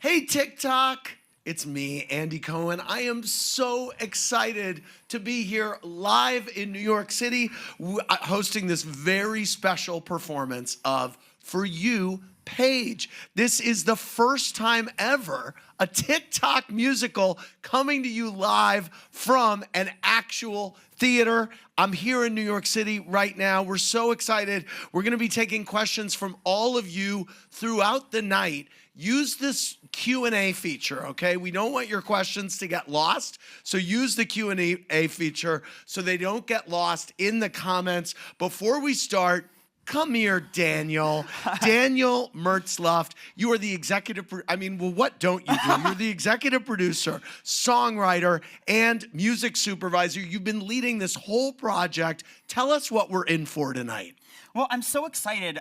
Hey, TikTok. It's me, Andy Cohen. I am so excited to be here live in New York City, hosting this very special performance of For You, Paige. This is the first time ever a TikTok musical coming to you live from an actual theater. I'm here in New York City right now. We're so excited. We're going to be taking questions from all of you throughout the night. Use this Q&A feature, okay? We don't want your questions to get lost, so use the Q&A feature so they don't get lost in the comments. Before we start, come here, Daniel. Daniel Mertzloff. You are the executive, what don't you do? You're the executive producer, songwriter, and music supervisor. You've been leading this whole project. Tell us what we're in for tonight. Well, I'm so excited.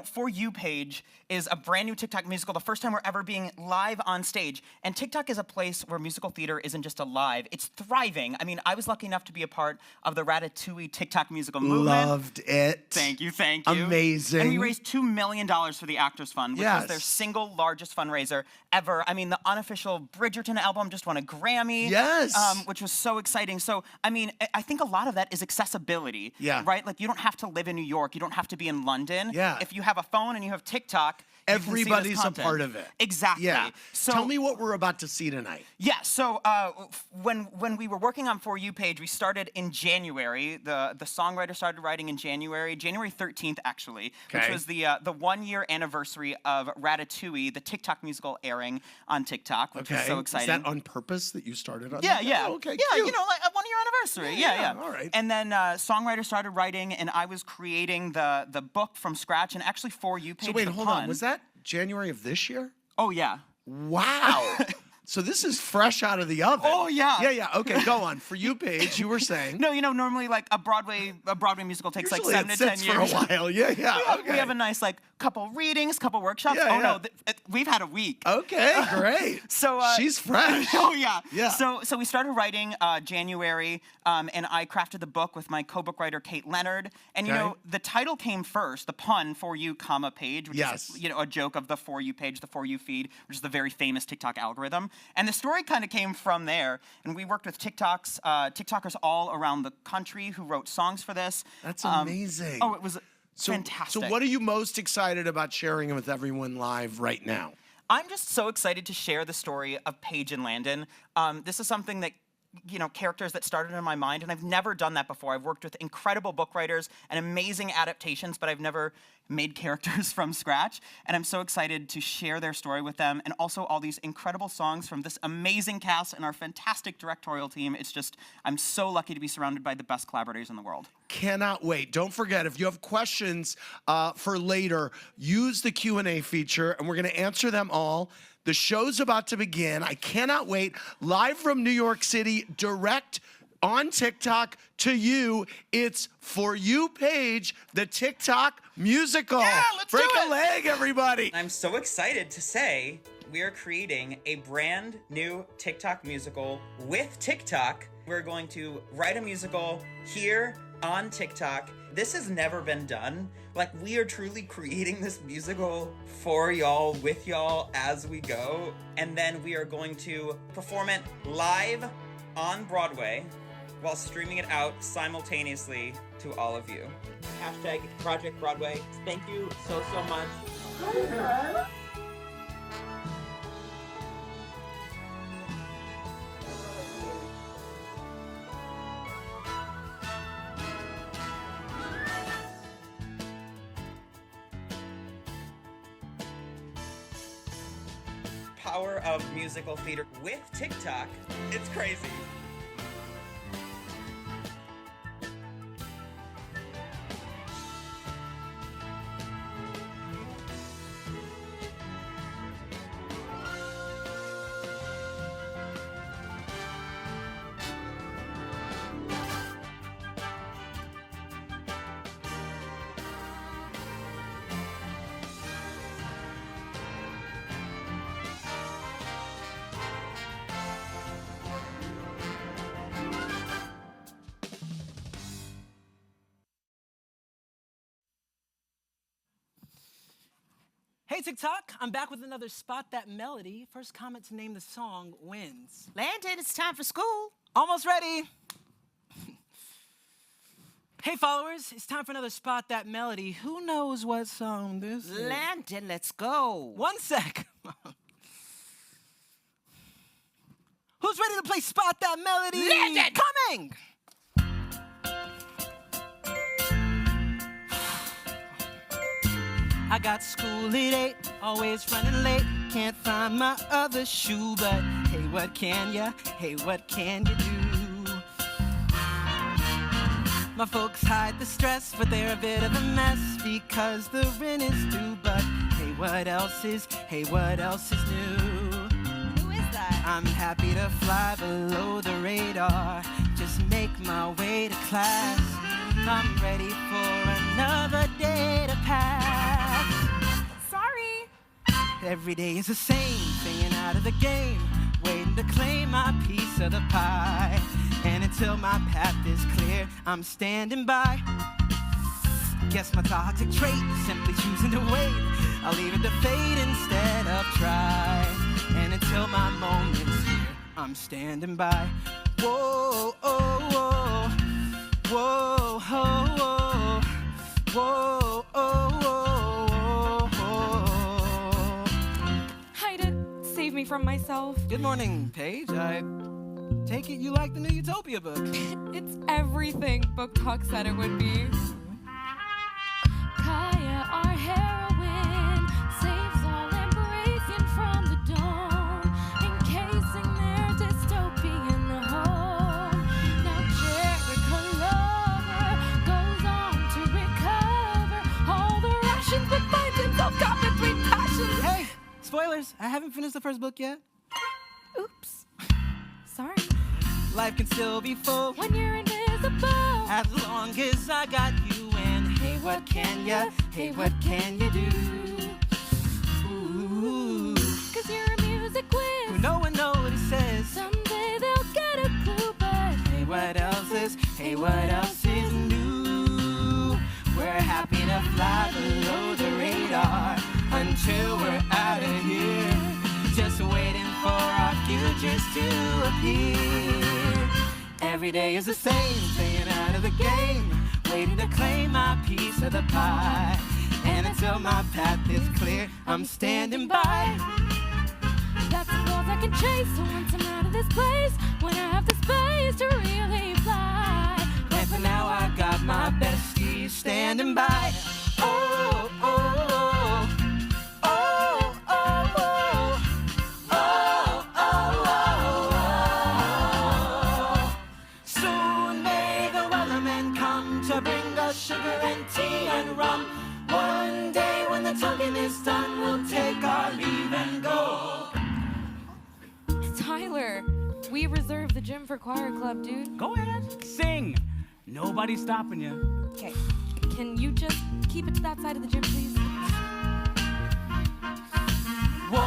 For You, Paige is a brand new TikTok musical, the first time we're ever being live on stage. And TikTok is a place where musical theater isn't just alive, it's thriving. I mean, I was lucky enough to be a part of the Ratatouille TikTok musical movement. Loved it. Thank you. Amazing. And we raised $2 million for the Actors Fund, which was their single largest fundraiser ever. I mean, the unofficial Bridgerton album just won a Grammy. Yes. Which was so exciting. So, I think a lot of that is accessibility. Yeah. Right? Like, you don't have to live in New York. You don't have to be in London. Yeah. If you have a phone and you have TikTok, everybody's a part of it. Exactly. Yeah. So tell me what we're about to see tonight. Yeah. So when we were working on For You, Paige, we started in January. The songwriter started writing in January 13th, actually, which was the 1 year anniversary of Ratatouille, the TikTok musical airing on TikTok, which was so exciting. Is that on purpose that you started on? Yeah. Oh, okay. Yeah. Cute. Like a 1 year anniversary. Yeah. All right. And then songwriter started writing, and I was creating the book from scratch, and actually For You, Paige. So wait, hold on. Was that January of this year? Oh, yeah. Wow. So this is fresh out of the oven. Oh, yeah. Yeah. Okay, go on. For You, Paige, you were saying. No, normally like a Broadway musical takes Usually like 7 to 10 years. for a while. Yeah. We have a nice couple readings, couple workshops. Yeah. We've had a week. Okay, great. So she's fresh. Oh yeah. Yeah. So we started writing January, and I crafted the book with my co-book writer Kate Leonard. And the title came first, the pun For You, Paige, which is a joke of the For You page, the For You feed, which is the very famous TikTok algorithm. And the story kind of came from there. And we worked with TikTokers all around the country who wrote songs for this. That's amazing. Oh, it was fantastic. So what are you most excited about sharing with everyone live right now? I'm just so excited to share the story of Paige and Landon. This is something that, characters that started in my mind, and I've never done that before. I've worked with incredible book writers and amazing adaptations, but I've never made characters from scratch, and I'm so excited to share their story with them, and also all these incredible songs from this amazing cast and our fantastic directorial team. It's just, I'm so lucky to be surrounded by the best collaborators in the world. Cannot wait. Don't forget, if you have questions for later, use the Q&A feature, and we're going to answer them all. The show's about to begin. I cannot wait. Live from New York City, direct on TikTok to you. It's For You, Paige, the TikTok musical. Yeah, let's Break do a it. leg, everybody. I'm so excited to say we are creating a brand new TikTok musical with TikTok. We're going to write a musical here on TikTok. This has never been done. We are truly creating this musical for y'all, with y'all, as we go. And then we are going to perform it live on Broadway while streaming it out simultaneously to all of you. Hashtag Project Broadway. Thank you so much. Power of musical theater with TikTok. It's crazy. TikTok. I'm back with another Spot That Melody. First comment to name the song wins. Landon, it's time for school. Almost ready. Hey, followers, it's time for another Spot That Melody. Who knows what song this is? Landon, let's go. 1 sec. Who's ready to play Spot That Melody? Landon! Coming! I got school at 8, always running late. Can't find my other shoe, but hey, what can ya? Hey, what can you do? My folks hide the stress, but they're a bit of a mess because the rent is due. But hey, what else is? Hey, what else is new? Who is that? I'm happy to fly below the radar, just make my way to class. I'm ready for another day to pass. Sorry. Every day is the same, staying out of the game, waiting to claim my piece of the pie. And until my path is clear, I'm standing by. Guess my toxic trait is simply choosing to wait. I'll leave it to fate instead of try. And until my moment's here, I'm standing by. Whoa, oh, whoa, whoa, oh, whoa, whoa, oh, whoa. Hi to save me from myself. Good morning, Paige. I take it you like the new Utopia book. It's everything Book Talk said it would be. Kaya, our heroine, saves all embracing from the dawn, encasing their dystopian home. Now Jericho Lover goes on to recover all the rations, but finds himself caught between passions. Hey, spoilers. I haven't finished the first book yet. Oops. Sorry. Life can still be full When you're invisible. as long as I got you. And hey, what can ya? Hey, what can you do? Ooh, Cause you're a music whiz. no one notices. Someday they'll get a clue, but Hey, what else is? Hey, what else is new? We're happy to fly below the radar until we're out of here, just waiting for our futures to appear. Every day is the same, staying out of the game, waiting to claim my piece of the pie. And until my path is clear, I'm standing by. that's the goals I can chase. So once I'm out of this place, when I have the space to really fly. And for now I got my besties standing by. Oh, oh, oh, oh, oh, oh, oh, oh, oh. Soon may the weathermen come to bring us sugar and tea and rum. One day when the talking is done, we'll take our leave and go. Tyler, we reserved the gym for choir club, dude. Go ahead, sing. Nobody's stopping you. Okay. Can you just keep it to that side of the gym, please? Whoa,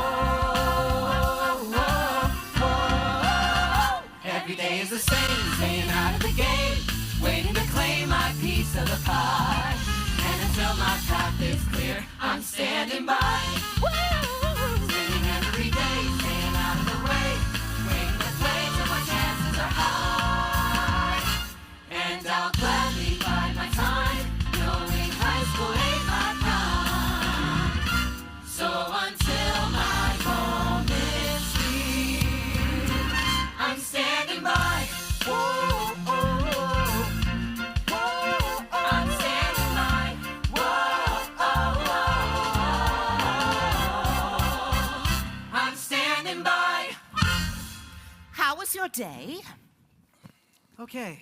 whoa, whoa. Every day is the same, staying out of the game, waiting to claim my piece of the pie. And until my path is clear, I'm standing by. Spinning every day, staying out of the way, waiting to play till my chances are high. And I'll gladly bide my time, knowing high school ain't my prime. So until my moment's here, I'm standing by. Whoa, oh, oh, whoa, I'm standing by. Whoa, oh, oh, I'm standing by. How was your day? Okay,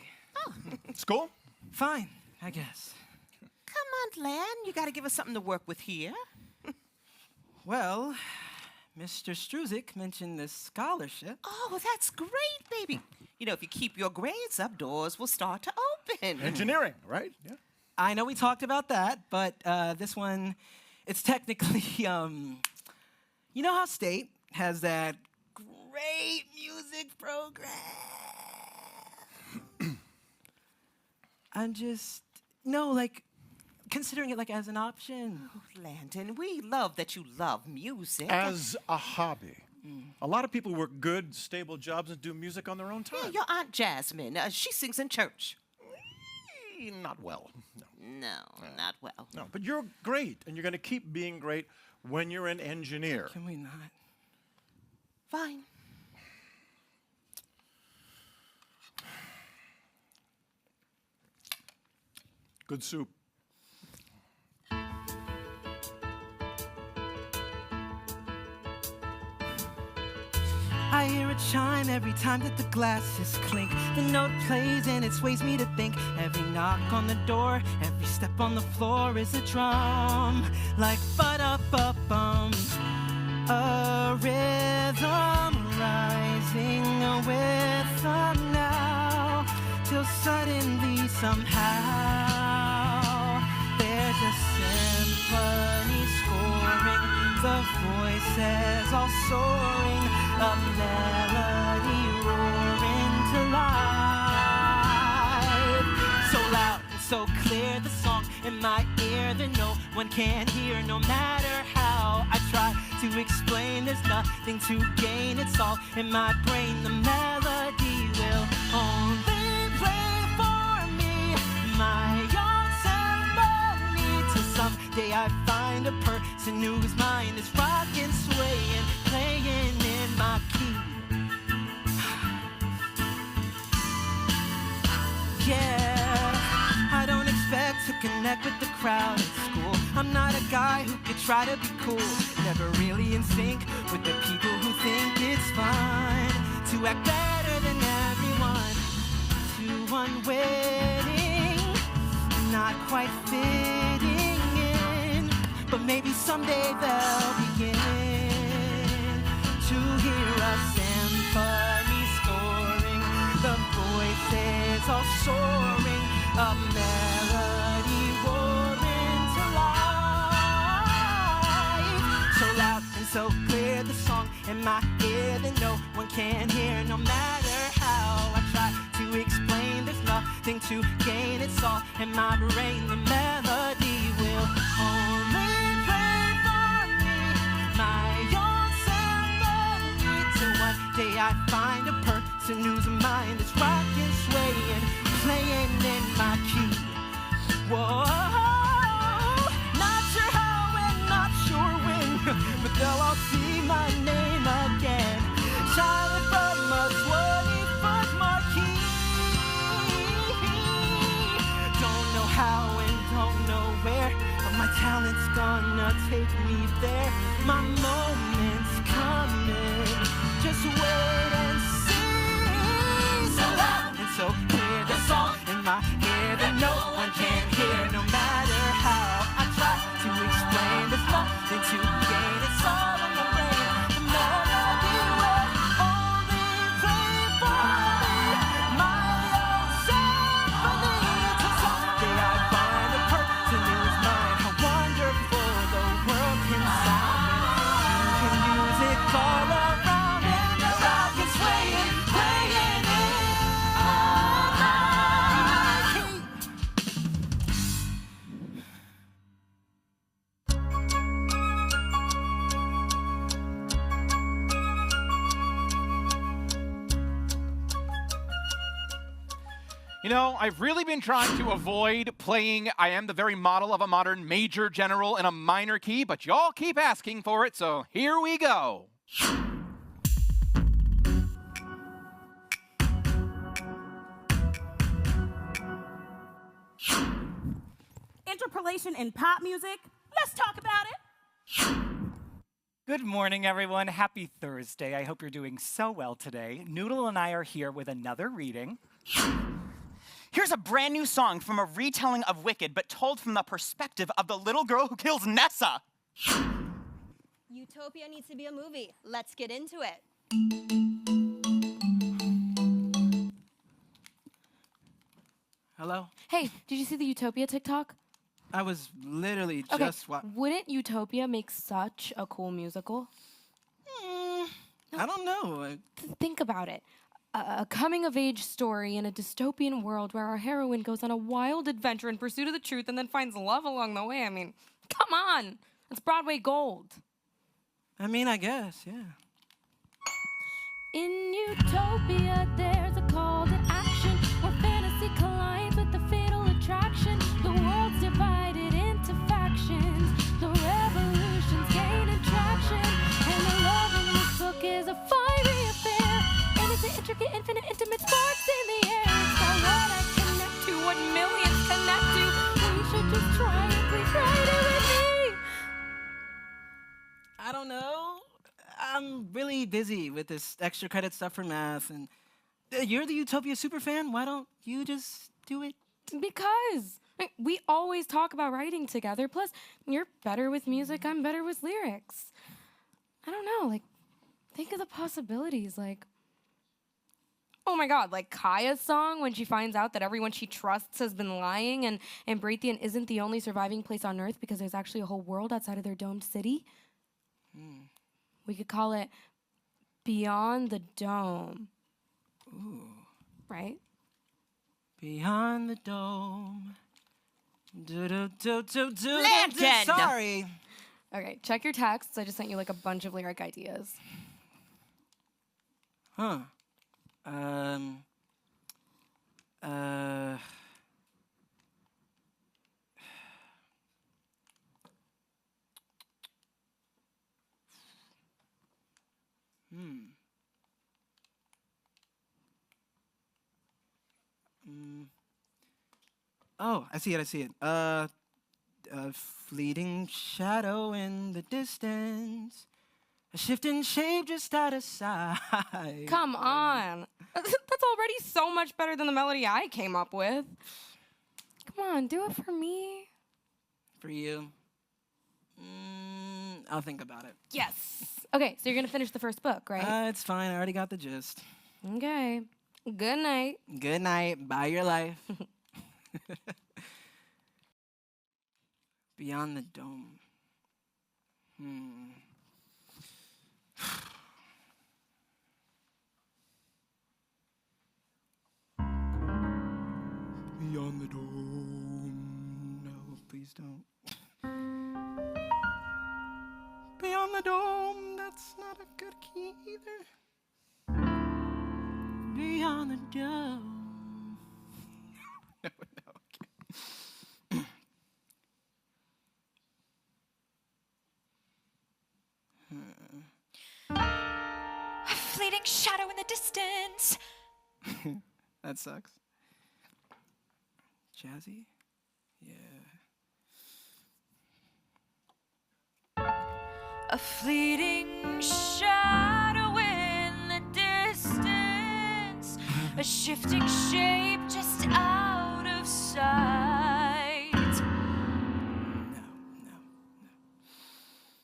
School? fine, I guess. Come on, Lan. You got to give us something to work with here. Well, Mr. Struzik mentioned this scholarship. Oh, that's great, baby. You know, if you keep your grades up, doors will start to open. Engineering, right? Yeah. I know we talked about that, but this one, it's technically, you know how State has that great music program? I'm just, no, like, considering it like as an option. Landon, we love that you love music. As a hobby. A lot of people work good, stable jobs and do music on their own Yeah, time. your Aunt Jasmine, she sings in church. Not well. No. No, not well. No, but you're great, and you're going to keep being great when you're an engineer. Can we not? Fine. Good soup. I hear a chime every time that the glasses clink. The note plays and it sways me to think. Every knock on the door, every step on the floor is a drum. Like ba-da-ba-bum. A rhythm rising with them now. Till suddenly somehow there's a symphony scoring. The voices all soaring, a melody roaring to life. So loud and so clear, the song in my ear that no one can hear, no matter how I try to explain. There's nothing to gain, it's all in my brain. The melody will only play for me, my own symphony, till someday I find a person whose mind is rocking, swaying, playing in my key. Yeah, I don't expect to connect with the crowd at school. I'm not a guy who could try to be cool. Never really in sync with the people who think it's fun to act better than everyone. Too unwitting, not quite fitting in. But maybe someday they'll begin to hear a symphony scoring, the voices all soaring, a melody roaring to life. So loud and so clear, the song in my ear that no one can hear, no matter how I try to explain. There's nothing to gain, it's all in my brain. The melody will only play for me, my own symphony, till one day I find a person whose mind is rocking, swaying, playing in my key. Whoa, not sure how and not sure when, but they'll all see my name again, shining from a 20-foot marquee. Don't know how and don't know where, but my talent's gonna take me there. My moment's coming, just wait and see. So loud and so clear, the song in my ear that no one can hear, no matter how I try to explain. There's nothing to gain, it's all in the brain. The melody will only play for me, my own symphony, till someday I find a person whose mind, how wonderful the world can sound. And music all around and rockin', swaying, playing it. You know, I've really been trying to avoid playing I am the very model of a modern major general in a minor key, but y'all keep asking for it, so here we go. Interpolation in pop music? Let's talk about it. Good morning, everyone. Happy Thursday. I hope you're doing so well today. Noodle and I are here with another reading. Here's a brand new song from a retelling of Wicked, but told from the perspective of the little girl who kills Nessa. Utopia needs to be a movie. Let's get into it. Hello? Hey, did you see the Utopia TikTok? I was literally Okay, just wouldn't Utopia make such a cool musical? I don't know. Think about it. a coming-of-age story in a dystopian world where our heroine goes on a wild adventure in pursuit of the truth and then finds love along the way. I mean, come on. That's Broadway gold. I mean, I guess, yeah. In utopia, there's a call to action where fantasy collides with the fatal attraction. The world's divided into factions. The revolution's gaining traction. And the love in this book is a fiery affair. And it's an intricate, infinite, intimate sparks in the air. It's not what I connect to, what millions connect to. We should just try it, please write it with me. I don't know. I'm really busy with this extra credit stuff for math, and you're the Utopia superfan. Why don't you just do it? Because we always talk about writing together. Plus, you're better with music, I'm better with lyrics. I don't know, like, think of the possibilities, like, oh my God, like Kaya's song when she finds out that everyone she trusts has been lying and Braithian isn't the only surviving place on Earth because there's actually a whole world outside of their domed city. We could call it Beyond the Dome. Ooh. Right? Beyond the dome. Landon! Sorry. Okay, check your texts. I just sent you like a bunch of lyric ideas. Huh. Oh, I see it. A fleeting shadow in the distance. A shifting shape just out of sight. Come on. That's already so much better than the melody I came up with. Come on, do it for me. For you. I'll think about it. Yes. Okay, so you're going to finish the first book, right? It's fine. I already got the gist. Okay. Good night. Good night. Bye your life. Beyond the dome. Beyond the dome. No, please don't. Beyond the dome. That's not a good key either. Beyond the dome. No, okay. A fleeting shadow in the distance. That sucks. Jazzy? Yeah. A fleeting shadow in the distance. A shifting shape just out of sight.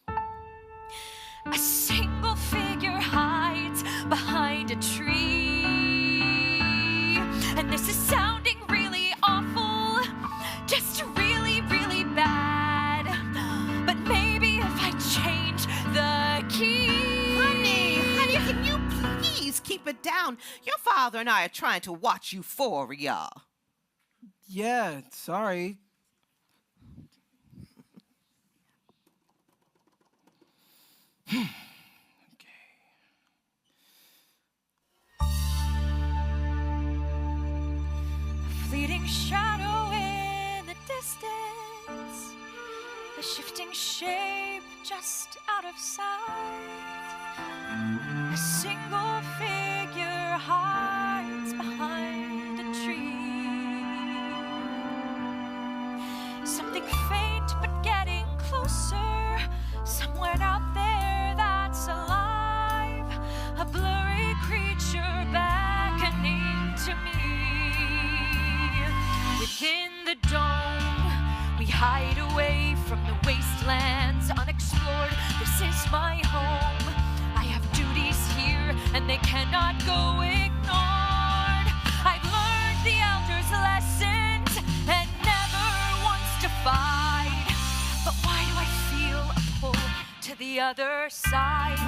No. A single figure hides behind a tree. And this is sounding really awful. Just really, really bad. But maybe if I change the key. Honey, can you please keep it down? Your father and I are trying to watch Euphoria. Yeah, sorry. Fleeting shadow in the distance. A shifting shape just out of sight. A single figure hides behind a tree. Something faint but getting closer. Somewhere out there that's alive. A blurry creature beckoning to me. Within the dome, we hide away from the wastelands unexplored. This is my home. I have duties here, and they cannot go ignored. I've learned the elders' lessons and never once defied. But why do I feel a pull to the other side?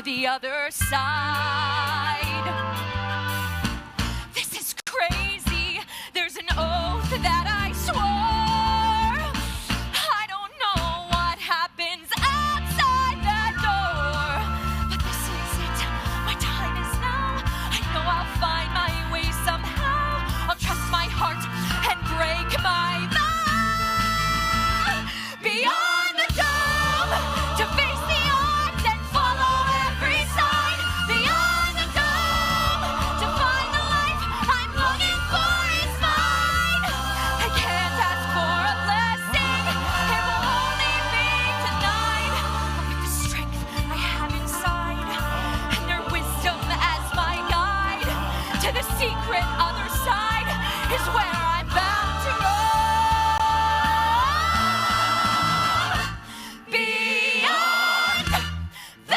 to the other side. This is crazy. There's an oath that I swore. I don't know what happens outside that door, but this is it. My time is now. I know I'll find my way somehow. I'll trust my heart and break my vow. Beyond the dome, to face the odds and follow every sign. Beyond the dome, to find the life I'm longing for is mine. I can't ask for a blessing, it will only be denied. But with the strength I have inside, and their wisdom as my guide, to the secret other side is where I'm bound to roam. Beyond the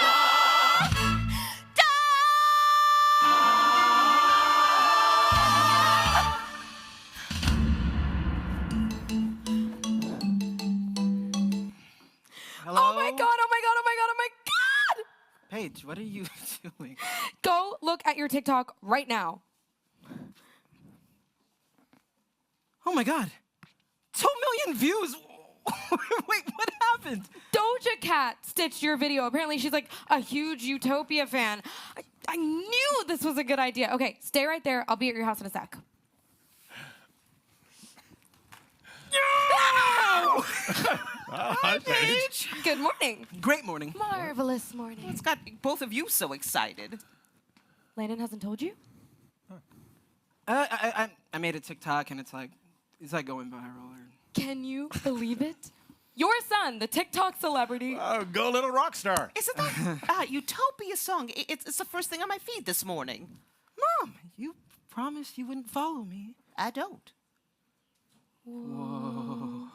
Hello? Oh my god, oh my god, oh my god, oh my god! Paige, what are you doing? Go look at your TikTok right now. Oh my god. 2 million views. Wait, what happened? Doja Cat stitched your video. Apparently she's like a huge Utopia fan. I knew this was a good idea. Okay, stay right there. I'll be at your house in a sec. Hi, Paige. Good morning. Great morning. Marvelous morning. What's got both of you so excited? Landon hasn't told you? I made a TikTok and it's like going viral. Can you believe it? Your son, the TikTok celebrity. Oh, go little rock star. Isn't that Utopia song? It's the first thing on my feed this morning. Mom, you promised you wouldn't follow me. I don't. Whoa.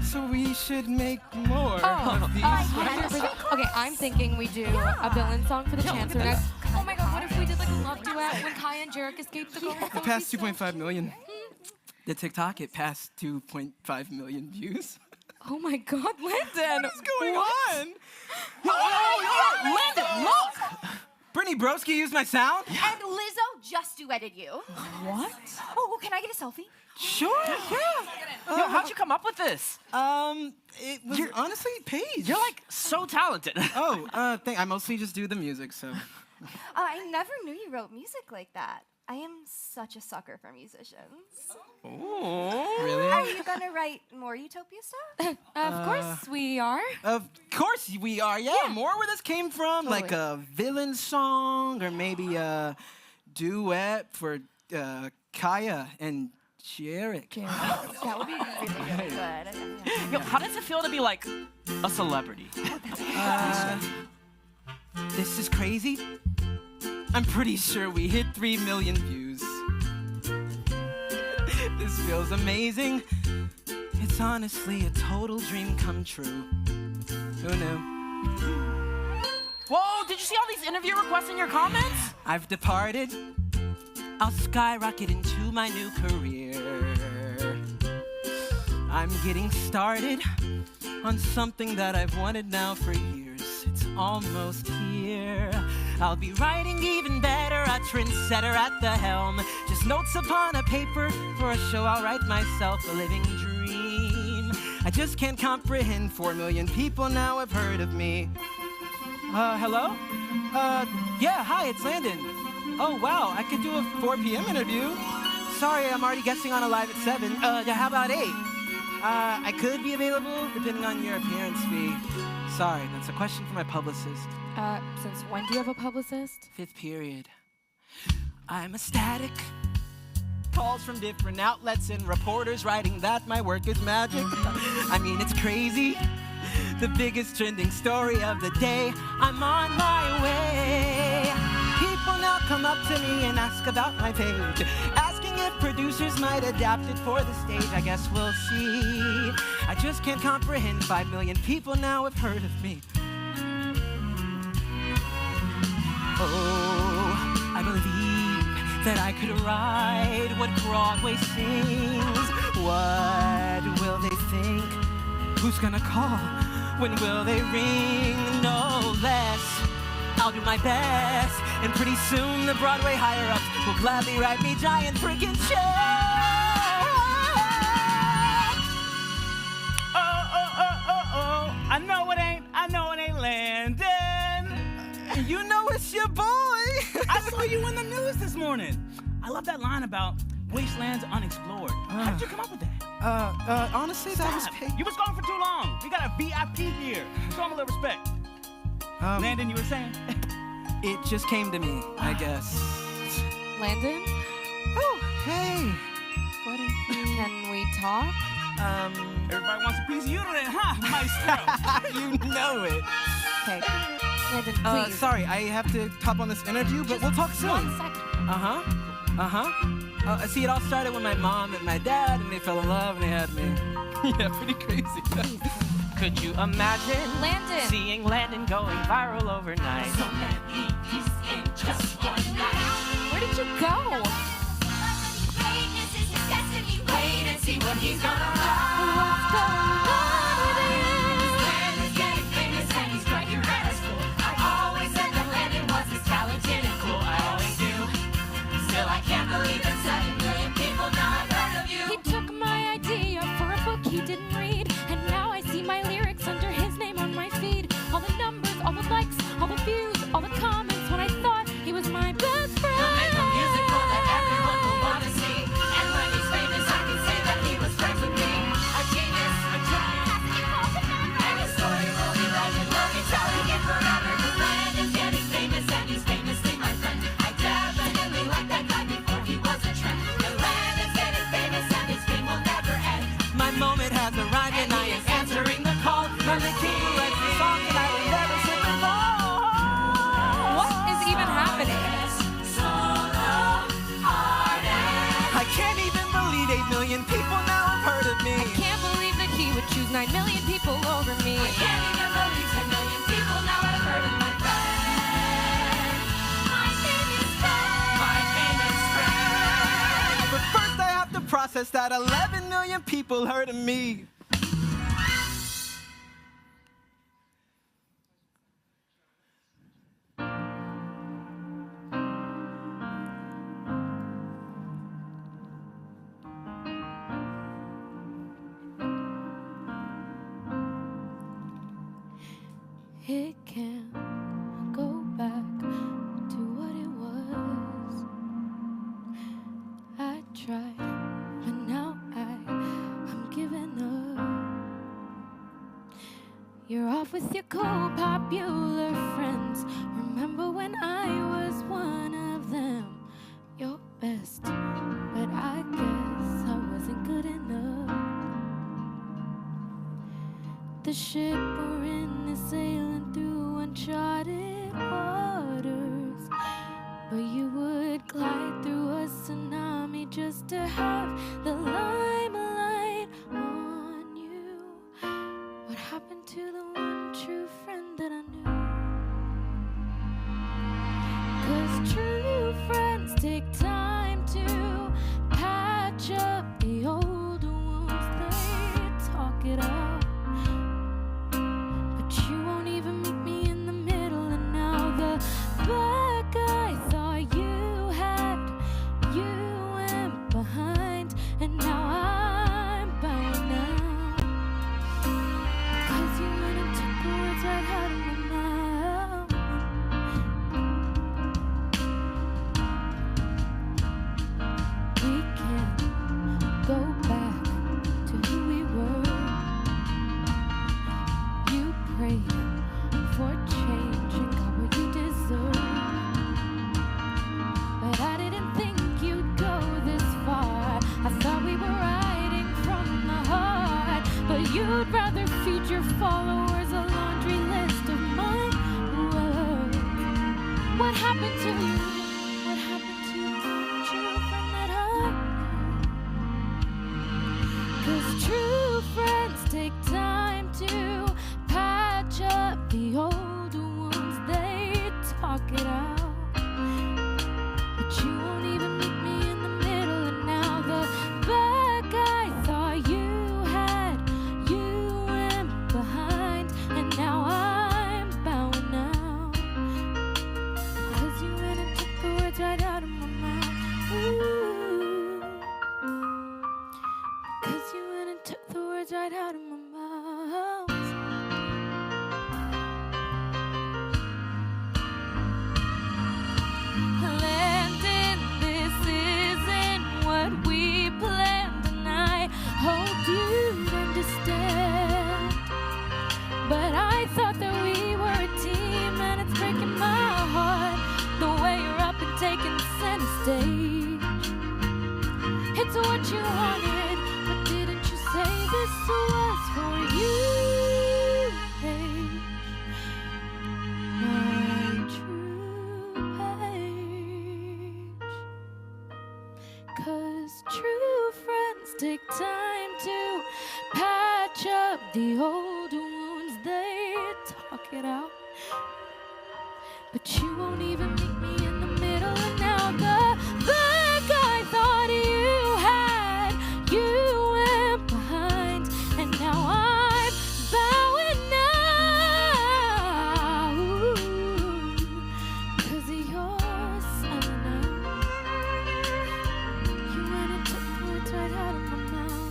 So we should make more of these, right? 100%. Okay, I'm thinking we do a villain song for the Chancellor next. Oh my god, what if we did like a love duet when Kai and Jarek escaped the goal? It passed 2.5 million. The TikTok, it passed 2.5 million views. Oh my god, Landon! What's going on? Landon, look! Brittany Broski used my sound? And Lizzo just duetted you. What? Oh, can I get a selfie? Sure, yeah. Yo, how'd you come up with this? It was honestly Paige. You're like so talented. I mostly just do the music, so. I never knew you wrote music like that. I am such a sucker for musicians. Oh, really? Are you gonna write more Utopia stuff? Of course we are. Of course we are, yeah. More where this came from, Totally. like a villain song or maybe a duet for Kaya and Jarek. That would be really good. Yo, how does it feel to be like a celebrity? This is crazy. I'm pretty sure we hit 3 million views. This feels amazing. It's honestly a total dream come true. Who knew? Whoa, did you see all these interview requests in your comments? I've departed. I'll skyrocket into my new career. I'm getting started on something that I've wanted now for years. It's almost here. I'll be writing even better, a trendsetter at the helm. Just notes upon a paper for a show I'll write myself, a living dream. I just can't comprehend 4 million people now have heard of me. Hello? Yeah, hi, it's Landon. Oh, wow, I could do a 4 p.m. interview. Sorry, I'm already guessing on a live at 7. How about 8? I could be available depending on your appearance fee. Sorry, that's a question for my publicist. Since when do you have a publicist? 5th period. I'm ecstatic. Calls from different outlets and reporters writing that my work is magic. I mean, it's crazy. The biggest trending story of the day. I'm on my way. People now come up to me and ask about my page, asking if producers might adapt it for the stage. I guess we'll see. I just can't comprehend 5 million people now have heard of me. Oh, I believe that I could write what Broadway sings. What will they think? Who's gonna call? When will they ring? No less. I'll do my best, and pretty soon the Broadway higher-ups will gladly write me giant freaking checks. Oh, I know it ain't Landon. You know it's your boy. I saw you in the news this morning. I love that line about wastelands unexplored. How did you come up with that? Honestly, that was You was gone for too long. We got a VIP here. Show him a little respect. Landon, you were saying? It just came to me, I guess. Landon? Oh, hey. Can we talk? Everybody wants a piece of you today, huh, Maestro? You know it. Okay. Landon, please. Sorry, I have to hop on this interview, but we'll talk soon. 1 second. See, it all started when my mom met my dad, and they fell in love, and they had me. Yeah, pretty crazy. Could you imagine Landon. seeing Landon going viral overnight? So many views in just one night. Where did you go? Greatness is his destiny. Wait and see what he's gonna run. What's going on with you? Landon's getting famous and he's quite irascible. I always said that Landon was as talented and cool. I always do. Still, I can't believe that 7 million people now have heard of you. He took my idea for a book he didn't read, and now I see my lyrics under his name on my feed. All the numbers, all the likes, all the views, all the comments when I thought he was my best friend. He'll make a musical that everyone will want to see. And when he's famous, I can say that he was friends with me. A genius, a giant, and his story will be legend. We'll be telling it forever. 'Cause Landon's getting famous and he's famously my friend. I definitely liked that guy before he was a trend. But Landon's getting famous and his fame will never end. My moment has arrived, and I am answering the call. I'm the king who writes the song, and I will never slip and fall. What is even happening? I can't even believe 8 million people now have heard of me. I can't believe that he would choose 9 million people over me. I can't even believe 10 million people now have heard of my friend. My famous friend. My famous friend. But first I have to process that 11 million people heard of me. It can't go back to what it was. I tried, but now I'm giving up. You're off with your cool popular friends. Remember when I was one of them? Your best, but I guess I wasn't good enough. The ship we're in is sailing through uncharted waters, but you would glide through a tsunami just to have the limelight on you. What happened to the one true friend that I knew? 'Cause true friends take time to patch up the old wounds. They talk it out. You won't even meet me in the middle, and now the back I thought you had, you went behind, and now I'm bound now. 'Cause you went and took the words right out of my mouth. We can't go back to who we were. You prayed for change and got what you deserve. But I didn't think you'd go this far. I thought we were writing from the heart. But you'd rather feed your followers a laundry list of my words. What happened to you? What happened to the true friend that I knew? 'Cause true friends take time to patch up the old wounds. They talk it out, but you won't even meet me in the middle. And now the back I thought you had, you went behind, right out of my mouth. Landon, this isn't what we planned, and I hope you'd understand. But I thought that we were a team, and it's breaking my heart the way you're up and taking center stage. It's what you wanted, but didn't you say this was for you, Paige? My true Paige. 'Cause true friends take time to patch up the old wounds, they talk it out. But you won't even meet me in the middle, and now the back I thought you had, you went behind, and now I'm bowing now. 'Cause of your son now. You went and took the words right out of my mouth.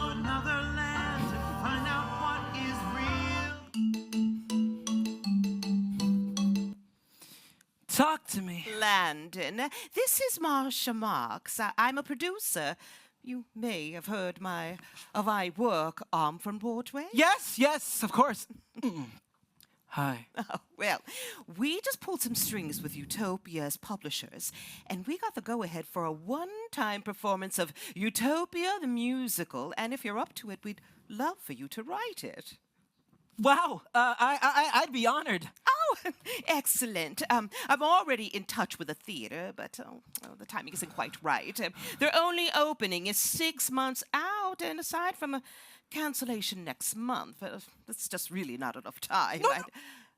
Another land to find out what is real. Talk to me. Landon, this is Marsha Marks. I'm a producer. You may have heard of my work from Broadway. Yes, of course. Hi. Oh, well, we just pulled some strings with Utopia's publishers, and we got the go-ahead for a one-time performance of Utopia the musical, and if you're up to it, we'd love for you to write it. Wow, I'd be honored. Oh, excellent. I'm already in touch with the theater, but the timing isn't quite right. Their only opening is 6 months out, and aside from a cancellation next month, that's just really not enough time. No,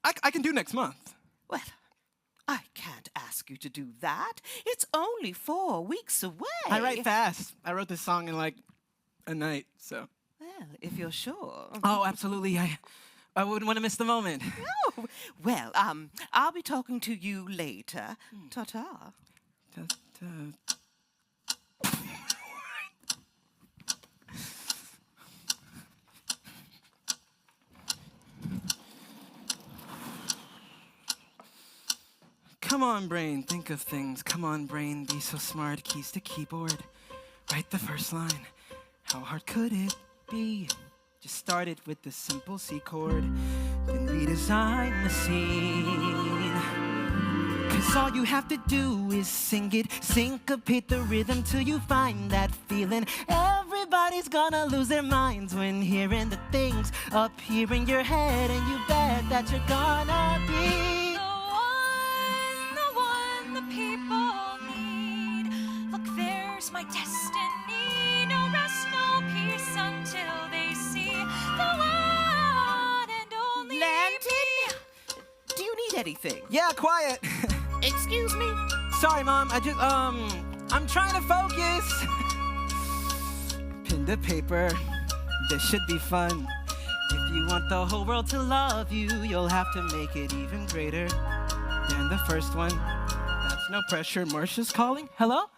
I can do next month. Well, I can't ask you to do that. It's only 4 weeks away. I write fast. I wrote this song in like a night, so. Well, if you're sure. Oh, absolutely. I wouldn't want to miss the moment. No. Well, I'll be talking to you later. Ta-ta. Come on, brain, think of things. Come on, brain, be so smart. Keys to keyboard. Write the first line. How hard could it be? Just started with the simple C chord, then redesign the scene. 'Cause all you have to do is sing it, syncopate the rhythm till you find that feeling. Everybody's gonna lose their minds when hearing the things up here in your head, and you bet that you're gonna be The one the people need. Look, there's my destiny. No rest, no peace until they see the one and only Landon, do you need anything? Yeah, quiet. Excuse me? Sorry, Mom. I'm trying to focus. Pen to paper. This should be fun. If you want the whole world to love you, you'll have to make it even greater than the first one. That's no pressure. Marsha's calling. Hello?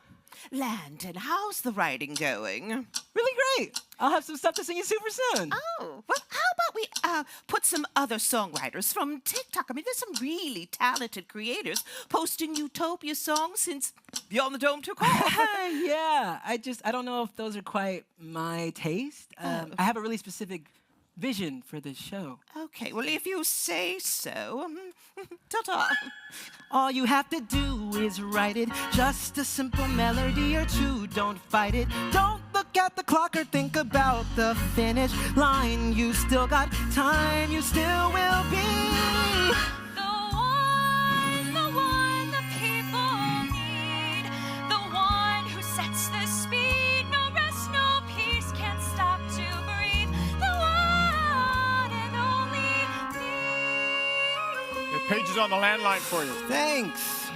Landon, how's the writing going? Really great. I'll have some stuff to sing you super soon. Oh, well, how about we put some other songwriters from TikTok? I mean, there's some really talented creators posting Utopia songs since Beyond the Dome took off. Yeah, I don't know if those are quite my taste. I have a really specific vision for this show. Okay, well, if you say so. Ta-ta. All you have to do is write it. Just a simple melody or two. Don't fight it. Don't look at the clock or think about the finish line. You still got time. You still will be the one the people need. The one who sets the speed. No rest, no peace, can't stop to breathe. The one and only me. Paige is on the landline for you. Thanks.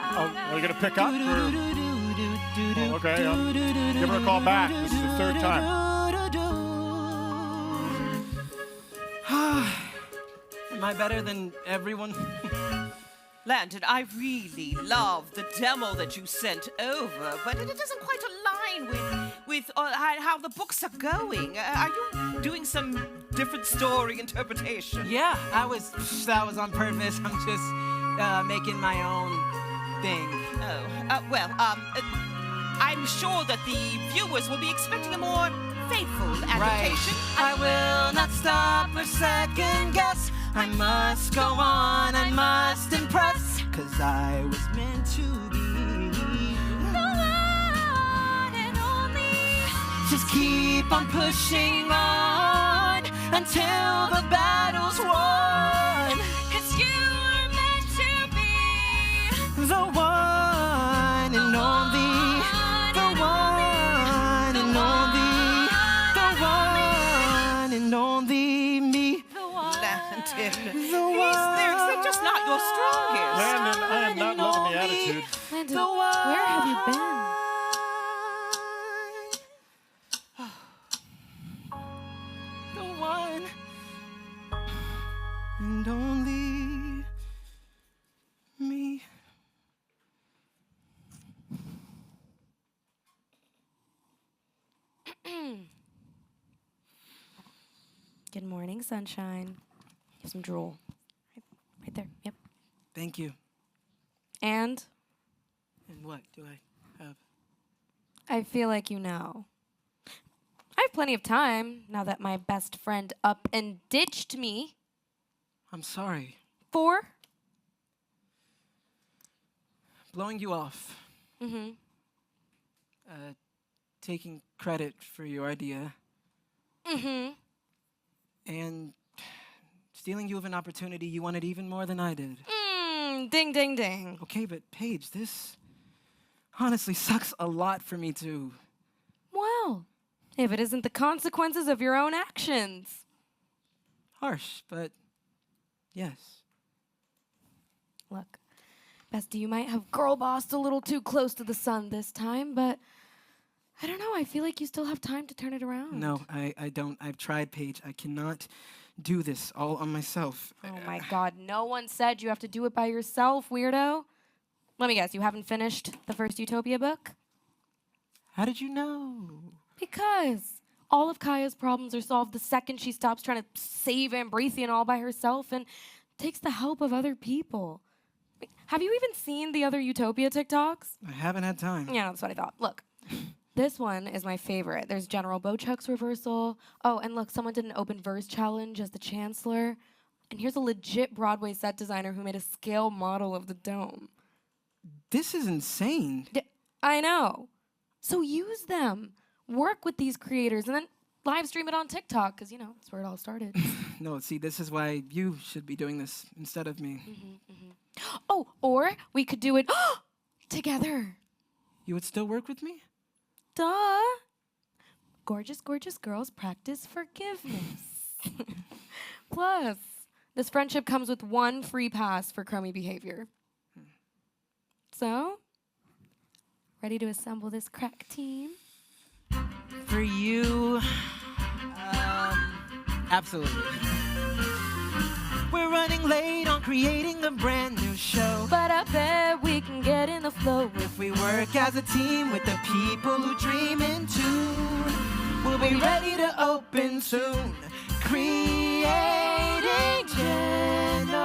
Oh, are you going to pick up? Or? Oh, okay, give her a call back. This is the third time. Am I better than everyone? Landon, I really love the demo that you sent over, but it doesn't quite align with how the books are going. Are you doing some different story interpretation? Yeah, that was on purpose. I'm just making my own thing. I'm sure that the viewers will be expecting a more faithful adaptation. I will not stop or second guess. I must go on, I must impress, 'cause I was meant to be The one and only. Just keep on pushing on until the battle's won. 'Cause you were meant to be The one and only, the one and only, the one and only me. These lyrics are just not your strongest. Landon, I am not loving the attitude. Landon, where have you been? The one and only me. Good morning, sunshine. Have some drool. Right there. Yep. Thank you. And And what do I have? I feel like you know. I have plenty of time now that my best friend up and ditched me. I'm sorry. For? Blowing you off. Mm-hmm. Taking credit for your idea. Mm-hmm. And stealing you of an opportunity you wanted even more than I did. Ding, ding, ding. Okay, but Paige, this honestly sucks a lot for me to... Well, if it isn't the consequences of your own actions. Harsh, but yes. Look, Bestie, you might have girl bossed a little too close to the sun this time, but I don't know. I feel like you still have time to turn it around. No, I don't. I've tried, Paige. I cannot do this all on myself. Oh my God, no one said you have to do it by yourself, weirdo. Let me guess, you haven't finished the first Utopia book? How did you know? Because all of Kaya's problems are solved the second she stops trying to save Ambrathian all by herself and takes the help of other people. Have you even seen the other Utopia TikToks? I haven't had time. Yeah, that's what I thought. Look, this one is my favorite. There's General Bochuck's reversal. Oh, and look, someone did an open verse challenge as the Chancellor. And here's a legit Broadway set designer who made a scale model of the dome. This is insane. I know. So use them. Work with these creators and then live stream it on TikTok because, you know, that's where it all started. No, see, this is why you should be doing this instead of me. Oh, or we could do it together. You would still work with me? Duh. Gorgeous, gorgeous girls practice forgiveness. Plus, this friendship comes with one free pass for crummy behavior. So, ready to assemble this crack team? For you, absolutely. We're running late on creating a brand new show. But I bet we can get in the flow if we work as a team with the people who dream in tune. We'll be ready to open soon. Creating, generating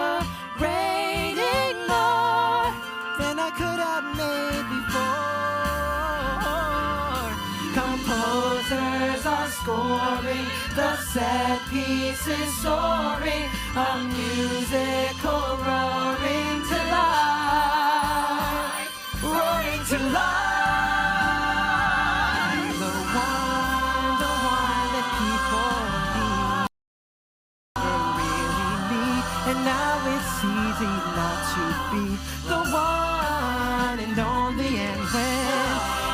more than I could have made before. Composers are scoring, the set piece is soaring, a musical roaring to life, roaring to life. The one that people really need, and now it's easy not to be the one and only. And when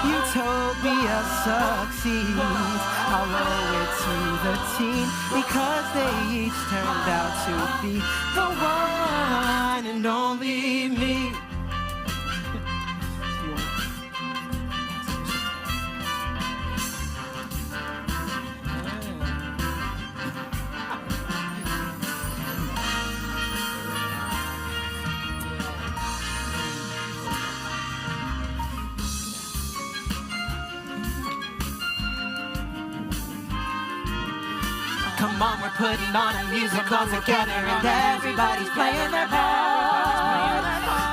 Utopia succeeds, I'll owe it to the team because they each turned out to be the one and only me. Come on, we're putting on a musical together, and everybody's playing their part.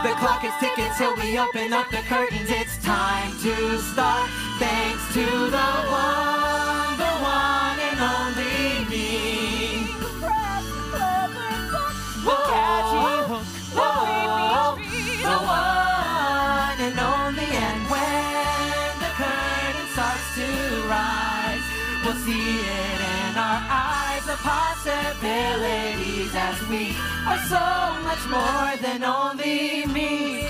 The clock is ticking till we open up the curtains. It's time to start. Thanks to the one and only me. The catchy hook, the one and only. And when the curtain starts to rise, we'll see it in our eyes, the possibilities, as we are so much more than only me.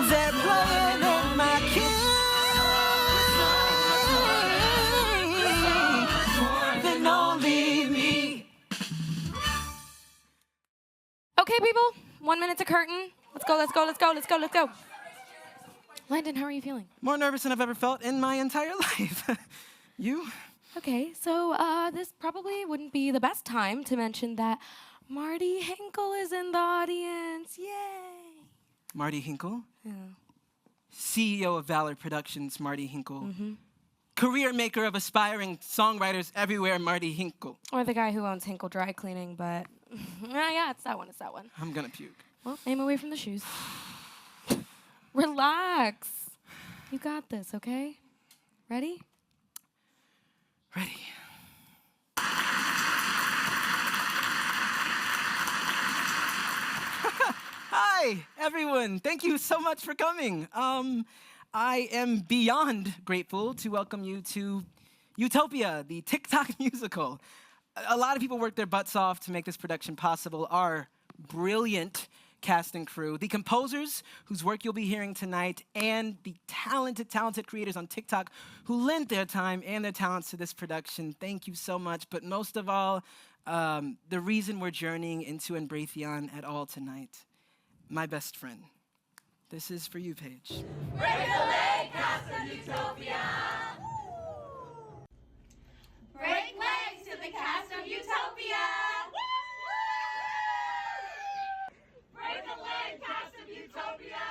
They're playing in my key, than only me. Okay, people, 1 minute to curtain. Let's go, let's go, let's go, let's go, let's go. Landon, how are you feeling? More nervous than I've ever felt in my entire life. You? Okay, so this probably wouldn't be the best time to mention that Marty Hinkle is in the audience. Yay! Marty Hinkle? Yeah. CEO of Valor Productions, Marty Hinkle. Mm-hmm. Career maker of aspiring songwriters everywhere, Marty Hinkle. Or the guy who owns Hinkle Dry Cleaning, but yeah, it's that one, it's that one. I'm gonna puke. Well, aim away from the shoes. Relax. You got this, okay? Ready? Ready. Hi, everyone. Thank you so much for coming. I am beyond grateful to welcome you to Utopia, the TikTok musical. A lot of people worked their butts off to make this production possible. Our brilliant cast and crew, the composers whose work you'll be hearing tonight, and the talented creators on TikTok who lent their time and their talents to this production. Thank you so much. But most of all, the reason we're journeying into Embratheon at all tonight, my best friend. This is for you, Paige. Break a leg, cast of Utopia! Break legs to the cast of Utopia! Break a leg, cast of Utopia!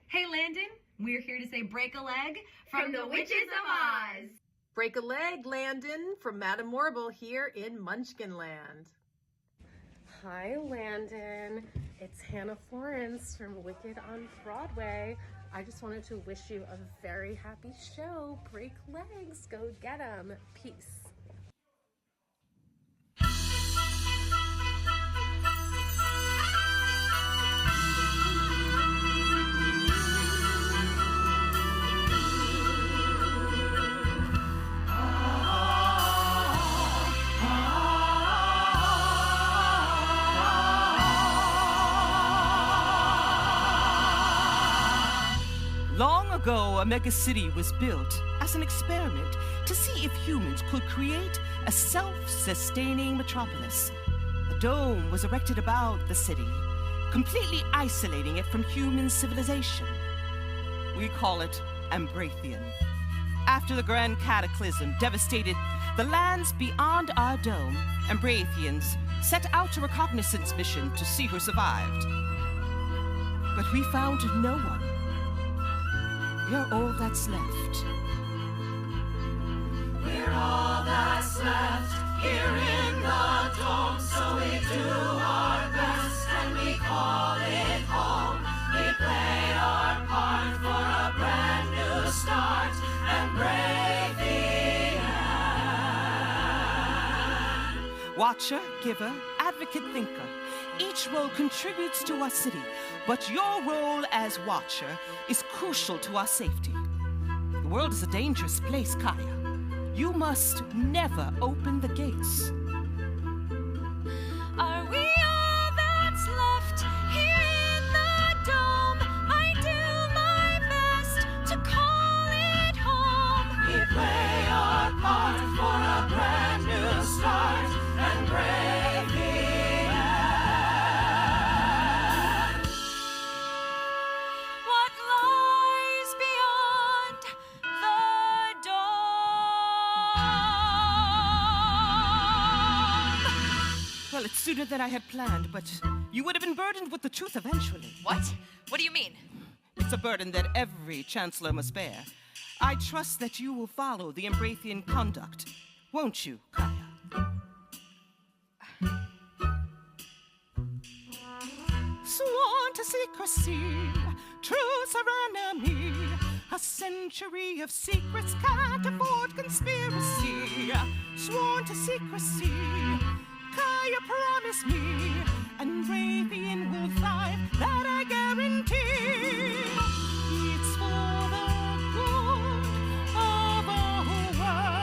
Hey Landon, we're here to say break a leg from the Witches of Oz. Break a leg, Landon, from Madame Morble here in Munchkinland. Hi, Landon. It's Hannah Florence from Wicked on Broadway. I just wanted to wish you a very happy show. Break legs, go get 'em. Peace. Long ago, a megacity was built as an experiment to see if humans could create a self-sustaining metropolis. A dome was erected about the city, completely isolating it from human civilization. We call it Embratheon. After the grand cataclysm devastated the lands beyond our dome, Embratheans set out a reconnaissance mission to see who survived. But we found no one. We are all that's left. We're all that's left here in the dome, so we do our best and we call it home. We play our part for a brand new start and break the end. Watcher, giver, advocate, thinker. Each role contributes to our city, but your role as Watcher is crucial to our safety. The world is a dangerous place, Kaya. You must never open the gates. Are we all that's left here in the dome? I do my best to call it home. We play our part for a brand new start and break the end. What lies beyond the dome? Well, it's sooner than I had planned, but you would have been burdened with the truth eventually. What? What do you mean? It's a burden that every chancellor must bear. I trust that you will follow the Embrathian conduct, won't you, Kaya? Sworn to secrecy, truths are enemy. A century of secrets can't afford conspiracy. Sworn to secrecy, Kaya promised me, and Embrathian will thrive, that I guarantee. It's for the good of our world.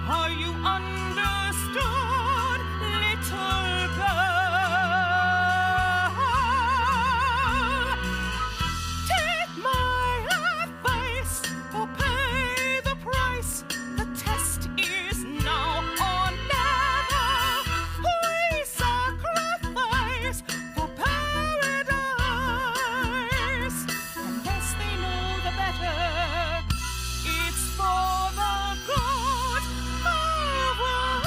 Are you understood, little girl? Take my advice or pay the price. The test is now or never. We sacrifice for paradise. And less they know, the better. It's for the good of our world.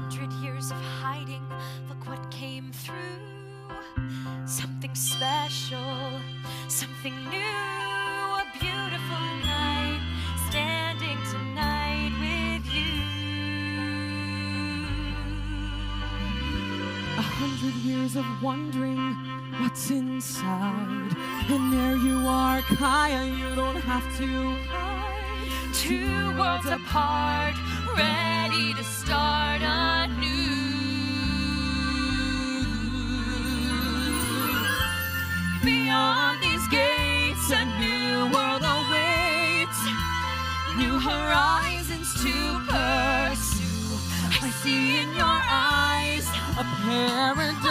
100 years of hiding, look what came through. Something special, something new. A beautiful night, standing tonight with you. 100 years of wondering what's inside. And there you are, Kaya, you don't have to hide. Two worlds apart, ready to start anew. Beyond these gates, a new world awaits. New horizons to pursue. I see in your eyes a paradise.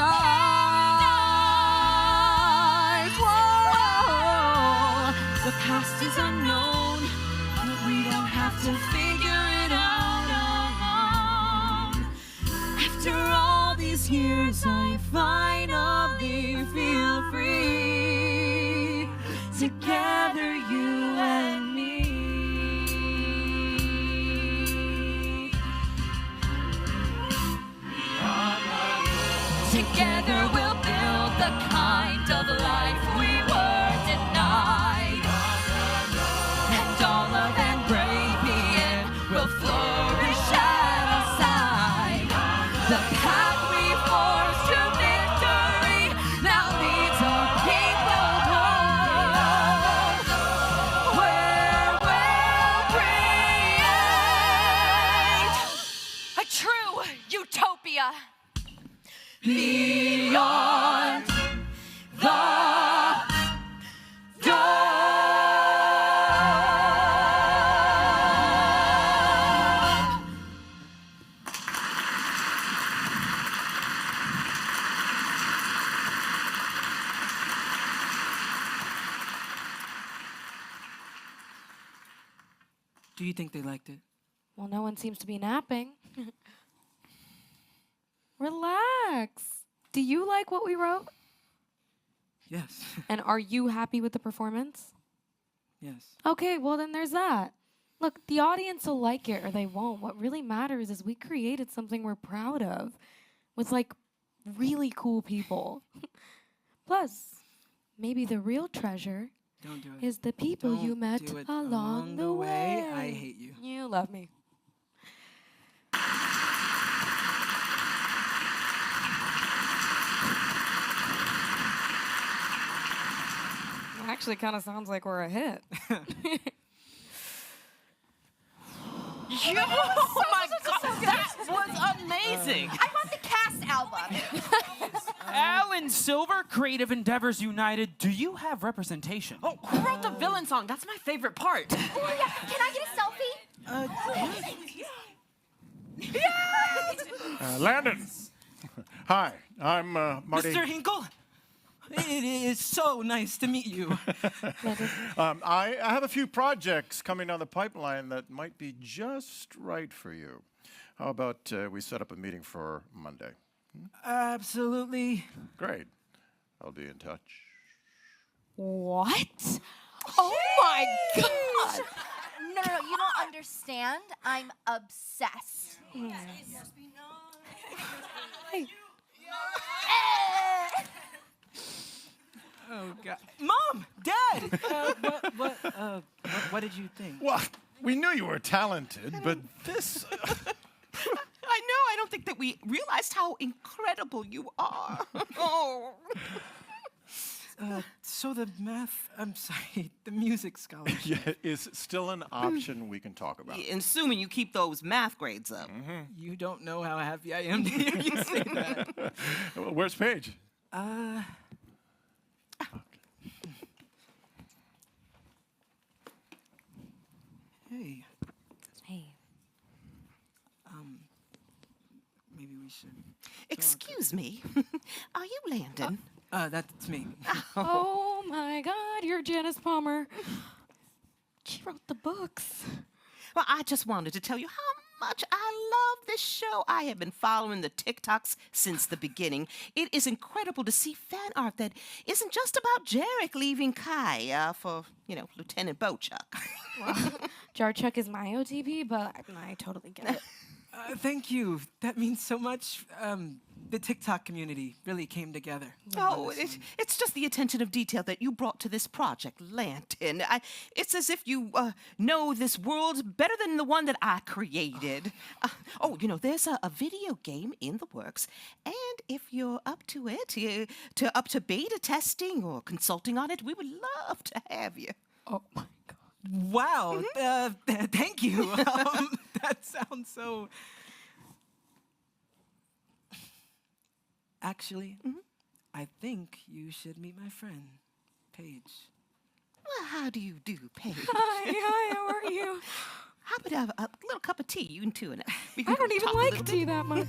Whoa. The past is unknown, but we don't have to figure it out alone. After all these years, I finally feel free. Together, you and me. Together we'll build the kind of life we were denied. And all of Embrathian will flourish at our side. The path we forged to victory now leads our people home, where we'll create a true utopia. Beyond the Do you think they liked it? Well, no one seems to be napping. Relax. Do you like what we wrote? Yes. And are you happy with the performance? Yes. Okay, well then there's that. Look, the audience will like it or they won't. What really matters is we created something we're proud of with like really cool people. Plus, maybe the real treasure Don't do it. is the people Don't you met do it along the way. I hate you. You love me. Actually, kind of sounds like we're a hit. Oh my God, that was amazing. I want the cast album. Alan Silver, Creative Endeavors United. Do you have representation? Oh, who wrote the villain song? That's my favorite part. Oh, yeah. Can I get a selfie? Landon. Hi, I'm Marty. Mr. Hinkle, it is so nice to meet you. I have a few projects coming down the pipeline that might be just right for you. How about we set up a meeting for Monday? Absolutely. Great. I'll be in touch. What? Oh my God! No, you don't understand. I'm obsessed. Oh God, Mom, Dad. What did you think? Well, we knew you were talented, but this. I know. I don't think that we realized how incredible you are. Oh. So the math, the music scholarship. Yeah, is still an option we can talk about. Assuming you keep those math grades up. You don't know how happy I am to hear you say that. Where's Paige? Hey. Hey. Maybe we should. Excuse me. Are you Landon? That's me. Oh my God, you're Janice Palmer. She wrote the books. Well, I just wanted to tell you how much I love this show. I have been following the TikToks since the beginning. It is incredible to see fan art that isn't just about Jarek leaving Kai for, Lieutenant Bochuck. Jarchuck is my OTP, but I totally get it. Thank you. That means so much. The TikTok community really came together. Oh, it's just the attention of detail that you brought to this project, Landon. It's as if you know this world better than the one that I created. There's a video game in the works, and if you're up to it, up to beta testing or consulting on it, we would love to have you. Oh my God! Wow. Thank you. That sounds so. Actually, I think you should meet my friend, Paige. Well, how do you do, Paige? Hi, how are you? How about a little cup of tea, you and two, and we I can don't go even talk a like little tea bit? that much.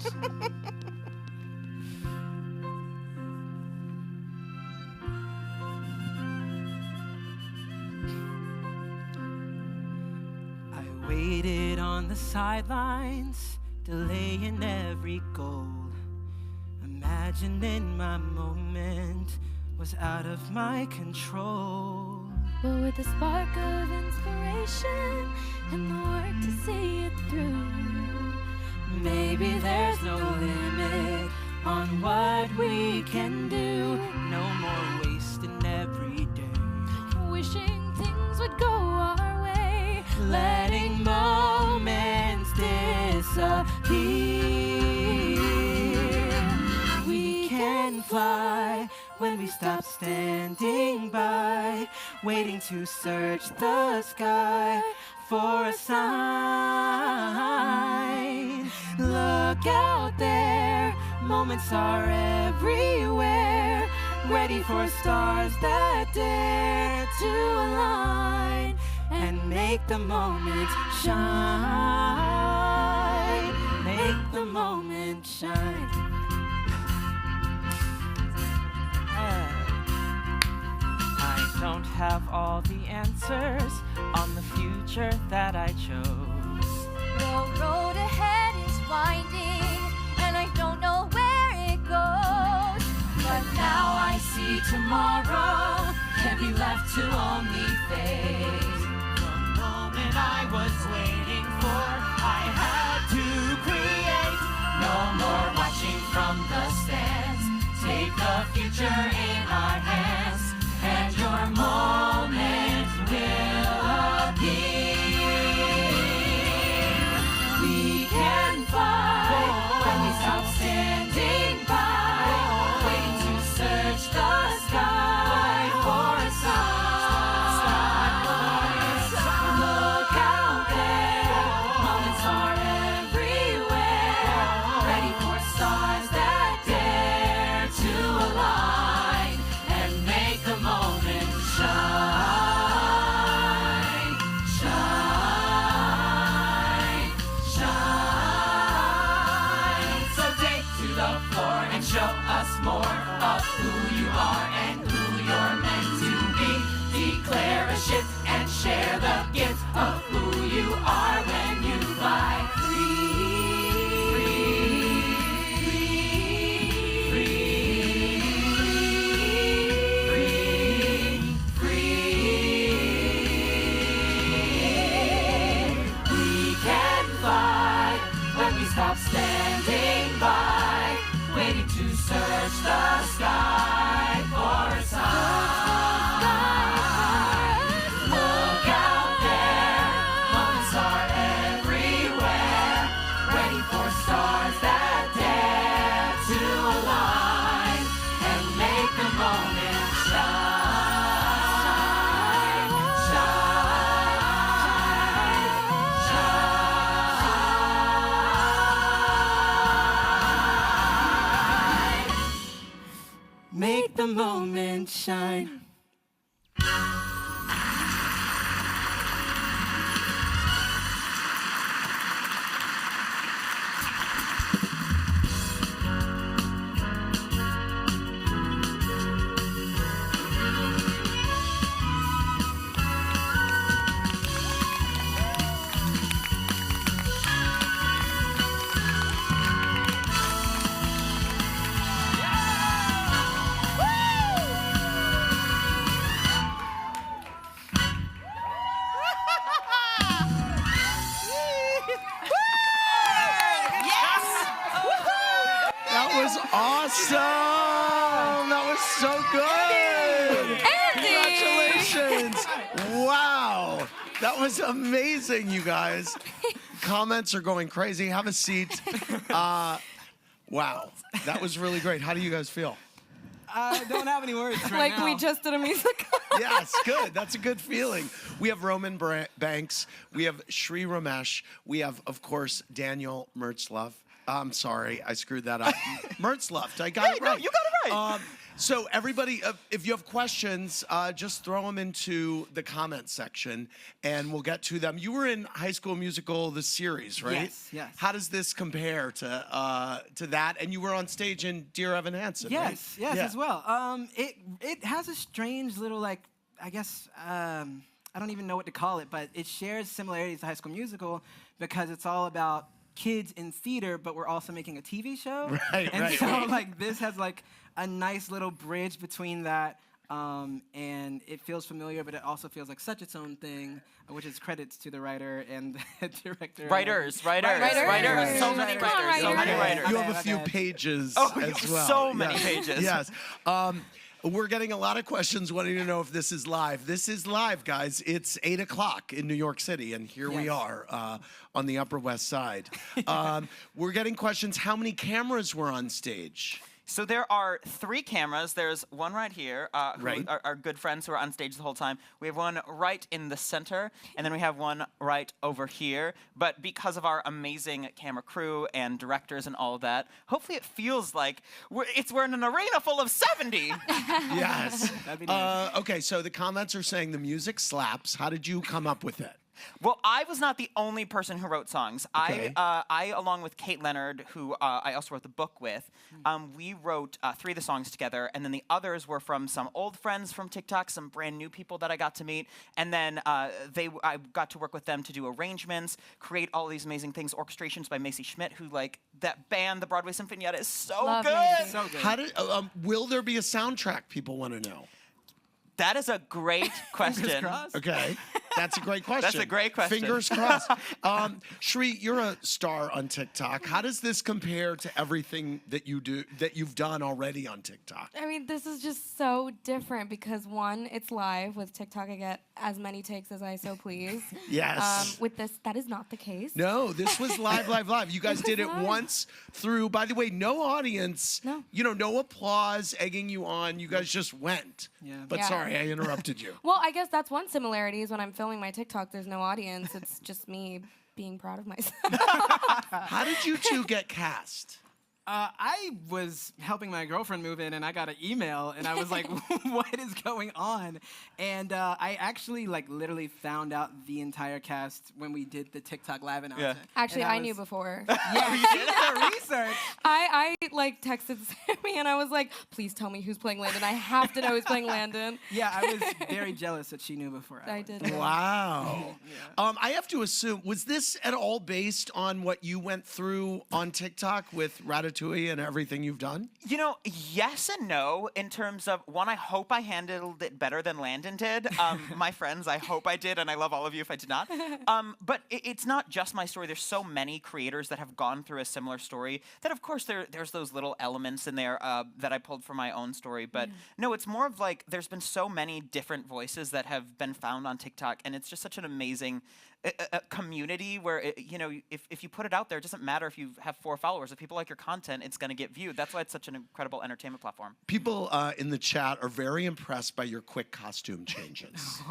I waited on the sidelines, delaying every goal. Imagining my moment was out of my control. But with a spark of inspiration and the work to see it through, Maybe there's no limit on what we can do. No more wasting every day, wishing things would go our way, letting moments disappear. We can fly when we stop standing by, waiting to search the sky for a sign. Look out there, moments are everywhere, ready for stars that dare to align and make the moment shine. Make the moment shine. I don't have all the answers on the future that I chose. The road ahead is winding, and I don't know where it goes. But now I see tomorrow can be left to only fate. The moment I was waiting for, I had to create. No more watching from the stands. Take the future in our hands, and your moment will appear. We can fly when we stop standing by, waiting to search the sky for a sign. Look out there, moments are everywhere, ready for stars that dare to align and make the moment shine, shine, shine. So take to the floor and show us more of who you are and who you're meant to be. Declare a shift and share the gift of who you are when you fly free. Free, free, free, free. make the moment shine. That was awesome. That was so good. Congratulations. Wow. That was amazing, you guys. Comments are going crazy. Have a seat. Wow. That was really great. How do you guys feel? I don't have any words right Like now. we just did a musical. Yes, good. That's a good feeling. We have Roman Banks. We have Shri Ramesh. We have, of course, Daniel Mertzlove. I'm sorry, I screwed that up. Mertzlove, I got it right. No, you got it right. So everybody, if you have questions, just throw them into the comment section, and we'll get to them. You were in High School Musical, the series, right? Yes, yes. How does this compare to that? And you were on stage in Dear Evan Hansen, right? Yes, Yeah. as well. It has a strange little, like, I guess, I don't even know what to call it, but it shares similarities to High School Musical because it's all about kids in theater, but we're also making a TV show. Right, and right, so, right. like, this has, like, a nice little bridge between that, and it feels familiar, but it also feels like such its own thing, which is credits to the writer and the director. Writers. So many Come on, writers. So many writers. You have a few pages Oh, as well. so many Yes. pages. Yes. We're getting a lot of questions wanting to know if this is live. This is live, guys. It's 8 o'clock in New York City, and here we are on the Upper West Side. We're getting questions. How many cameras were on stage? So there are 3 cameras. There's one right here, who Right. are our good friends who are on stage the whole time. We have one right in the center, and then we have one right over here. But because of our amazing camera crew and directors and all of that, hopefully it feels like we're in an arena full of 70. Yes. That'd be nice. Okay, so the comments are saying the music slaps. How did you come up with it? Well, I was not the only person who wrote songs. Okay. I, along with Kate Leonard, who I also wrote the book with, we wrote 3 of the songs together, and then the others were from some old friends from TikTok, some brand new people that I got to meet, and then I got to work with them to do arrangements, create all these amazing things, orchestrations by Macy Schmidt, who, like, that band, the Broadway Sinfonietta, is so Love good. Macy. So good. How did? Will there be a soundtrack? People want to know. That is a great question. Okay, that's a great question. That's a great question. Fingers crossed. Shri, you're a star on TikTok. How does this compare to everything that you do, that you've done already on TikTok? I mean, this is just so different because one, it's live. With TikTok, I get as many takes as I so please. Yes. With this, that is not the case. No, this was live. You guys did it live. once through, by the way, no audience. No. No applause egging you on. You guys just went. Yeah. But Yeah. sorry, I interrupted you. Well, I guess that's one similarity is when I'm filming my TikTok, there's no audience. It's just me being proud of myself. How did you two get cast? I was helping my girlfriend move in, and I got an email, and I was like, "What is going on?" And I actually, like, literally found out the entire cast when we did the TikTok live announcement. Actually, And I knew before. Yeah, you did the research. I like texted Sammy and I was like, please tell me who's playing Landon. I have to know who's playing Landon. Yeah, I was very jealous that she knew before I did. Wow. I have to assume, was this at all based on what you went through on TikTok with Ratatouille and everything you've done? Yes and no, in terms of, one, I hope I handled it better than Landon did. My friends, I hope I did, and I love all of you if I did not. But it's not just my story. There's so many creators that have gone through a similar story that, of course, there's those little elements in there that I pulled from my own story. But no, it's more of like, there's been so many different voices that have been found on TikTok, and it's just such an amazing community where, if you put it out there, it doesn't matter if you have 4 followers. If people like your content, it's going to get viewed. That's why it's such an incredible entertainment platform. People in the chat are very impressed by your quick costume changes.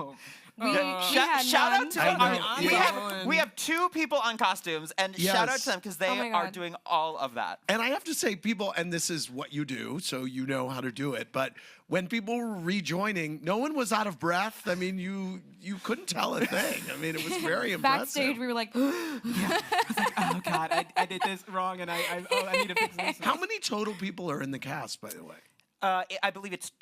We had shout none. out to I know. we have 2 people on costumes, and shout out Yes. to them because Oh they my are God. doing all of that. And I have to say, people, and this is what you do, so you know how to do it. But when people were rejoining, no one was out of breath. I mean, you couldn't tell a thing. I mean, it was very impressive. Backstage, we were like, Oh God, I did this wrong, and I need to fix this. How many total people are in the cast, by the way? I believe it's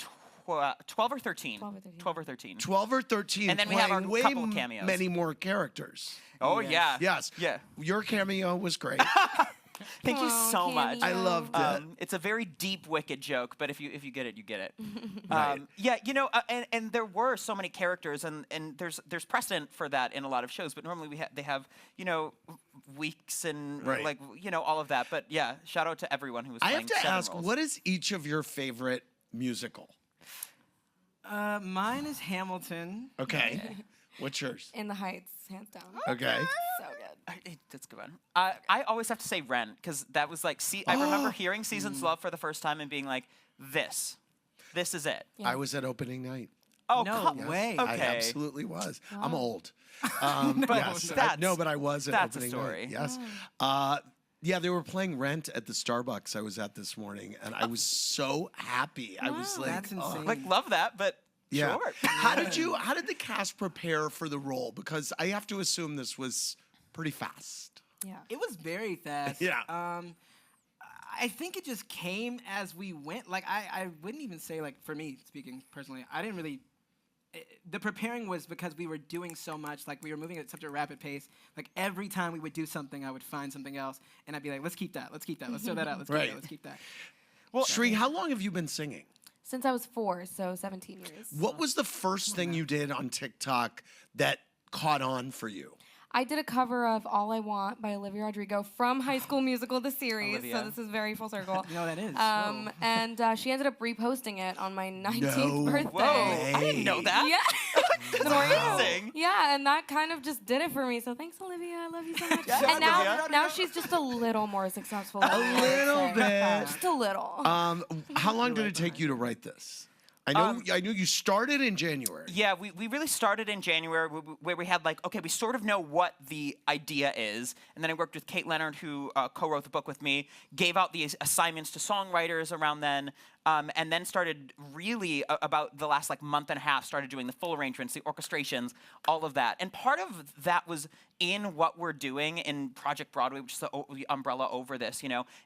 12 or 13. 12 or 13. 12 or 13. And then we have our playing way couple cameos. many more characters. Oh, yeah. Yes. Yeah. Your cameo was great. Thank you Aw, so much. I loved it. It's a very deep Wicked joke, but if you get it, you get it. Right. Yeah, and there were so many characters, and there's precedent for that in a lot of shows. But normally they have weeks and Right. like all of that. But yeah, shout out to everyone who was. I playing have to 7 ask, roles. what is each of your favorite musical? Mine is Hamilton. Okay. What's yours? In the Heights, hands down. Okay. So good. That's a good one. I always have to say Rent because that was like, I remember hearing Seasons Love for the first time and being like, this is it. I was at opening night. Oh, No come- way. I Okay. absolutely was. I'm Wow. old. But Yes. that's- No, but I was at that's a opening story. night. Yes. Yeah, they were playing Rent at the Starbucks I was at this morning, and I was so happy. I was like, That's insane. Like love that, but yeah. sure. How did the cast prepare for the role? Because I have to assume this was pretty fast. Yeah. It was very fast. Yeah. I think it just came as we went. Like, I wouldn't even say, like, for me, speaking personally, I didn't really... The preparing was because we were doing so much. Like, we were moving at such a rapid pace. Like, every time we would do something, I would find something else. And I'd be like, let's keep that. Let's keep that. Let's throw that out. Let's keep Right. that. Let's keep that. Well, Sri, how long have you been singing? Since I was 4, so 17 years. What was the first thing you did on TikTok that caught on for you? I did a cover of All I Want by Olivia Rodrigo from High School Musical, the series. Olivia. So this is very full circle. You know what that is. And she ended up reposting it on my 19th No birthday. Whoa, I didn't know that. Yeah. That's Wow. amazing. Yeah, and that kind of just did it for me. So thanks, Olivia. I love you so much. Yes, and now, Olivia. now she's just a little more successful. than me, I would little say. bit. Just a little. How long did it take you to write this? I know you started in January. Yeah, we really started in January where we had like, okay, we sort of know what the idea is. And then I worked with Kate Leonard, who co-wrote the book with me, gave out the assignments to songwriters around then, and then started really about the last like month and a half, started doing the full arrangements, the orchestrations, all of that. And part of that was in what we're doing in Project Broadway, which is the umbrella over this,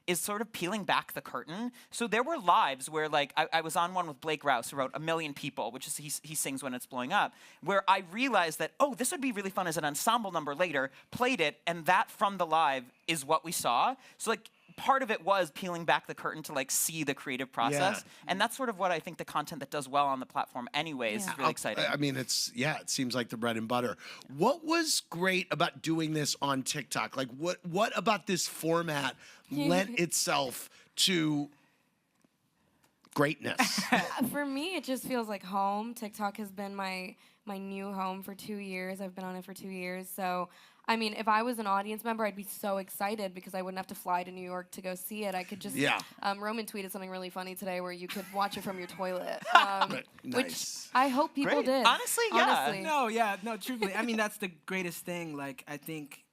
is sort of peeling back the curtain. So there were lives where like I was on one with Blake Rouse, who wrote A Million People, which is he sings When It's Blowing Up, where I realized that, oh, this would be really fun as an ensemble number later, played it, and that from the live is what we saw. So like part of it was peeling back the curtain to like see the creative process. And that's sort of what I think the content that does well on the platform anyways is really exciting. I mean, it seems like the bread and butter. What was great about doing this on TikTok? Like what about this format lent itself to greatness? For me, it just feels like home. TikTok has been my new home for 2 years. I've been on it for 2 years. So, I mean, if I was an audience member, I'd be so excited because I wouldn't have to fly to New York to go see it. I could just... Yeah. Roman tweeted something really funny today where you could watch it from your toilet. Nice. Which I hope people Great. did. Honestly, yeah. Honestly. No, truthfully. I mean, that's the greatest thing. Like, I think,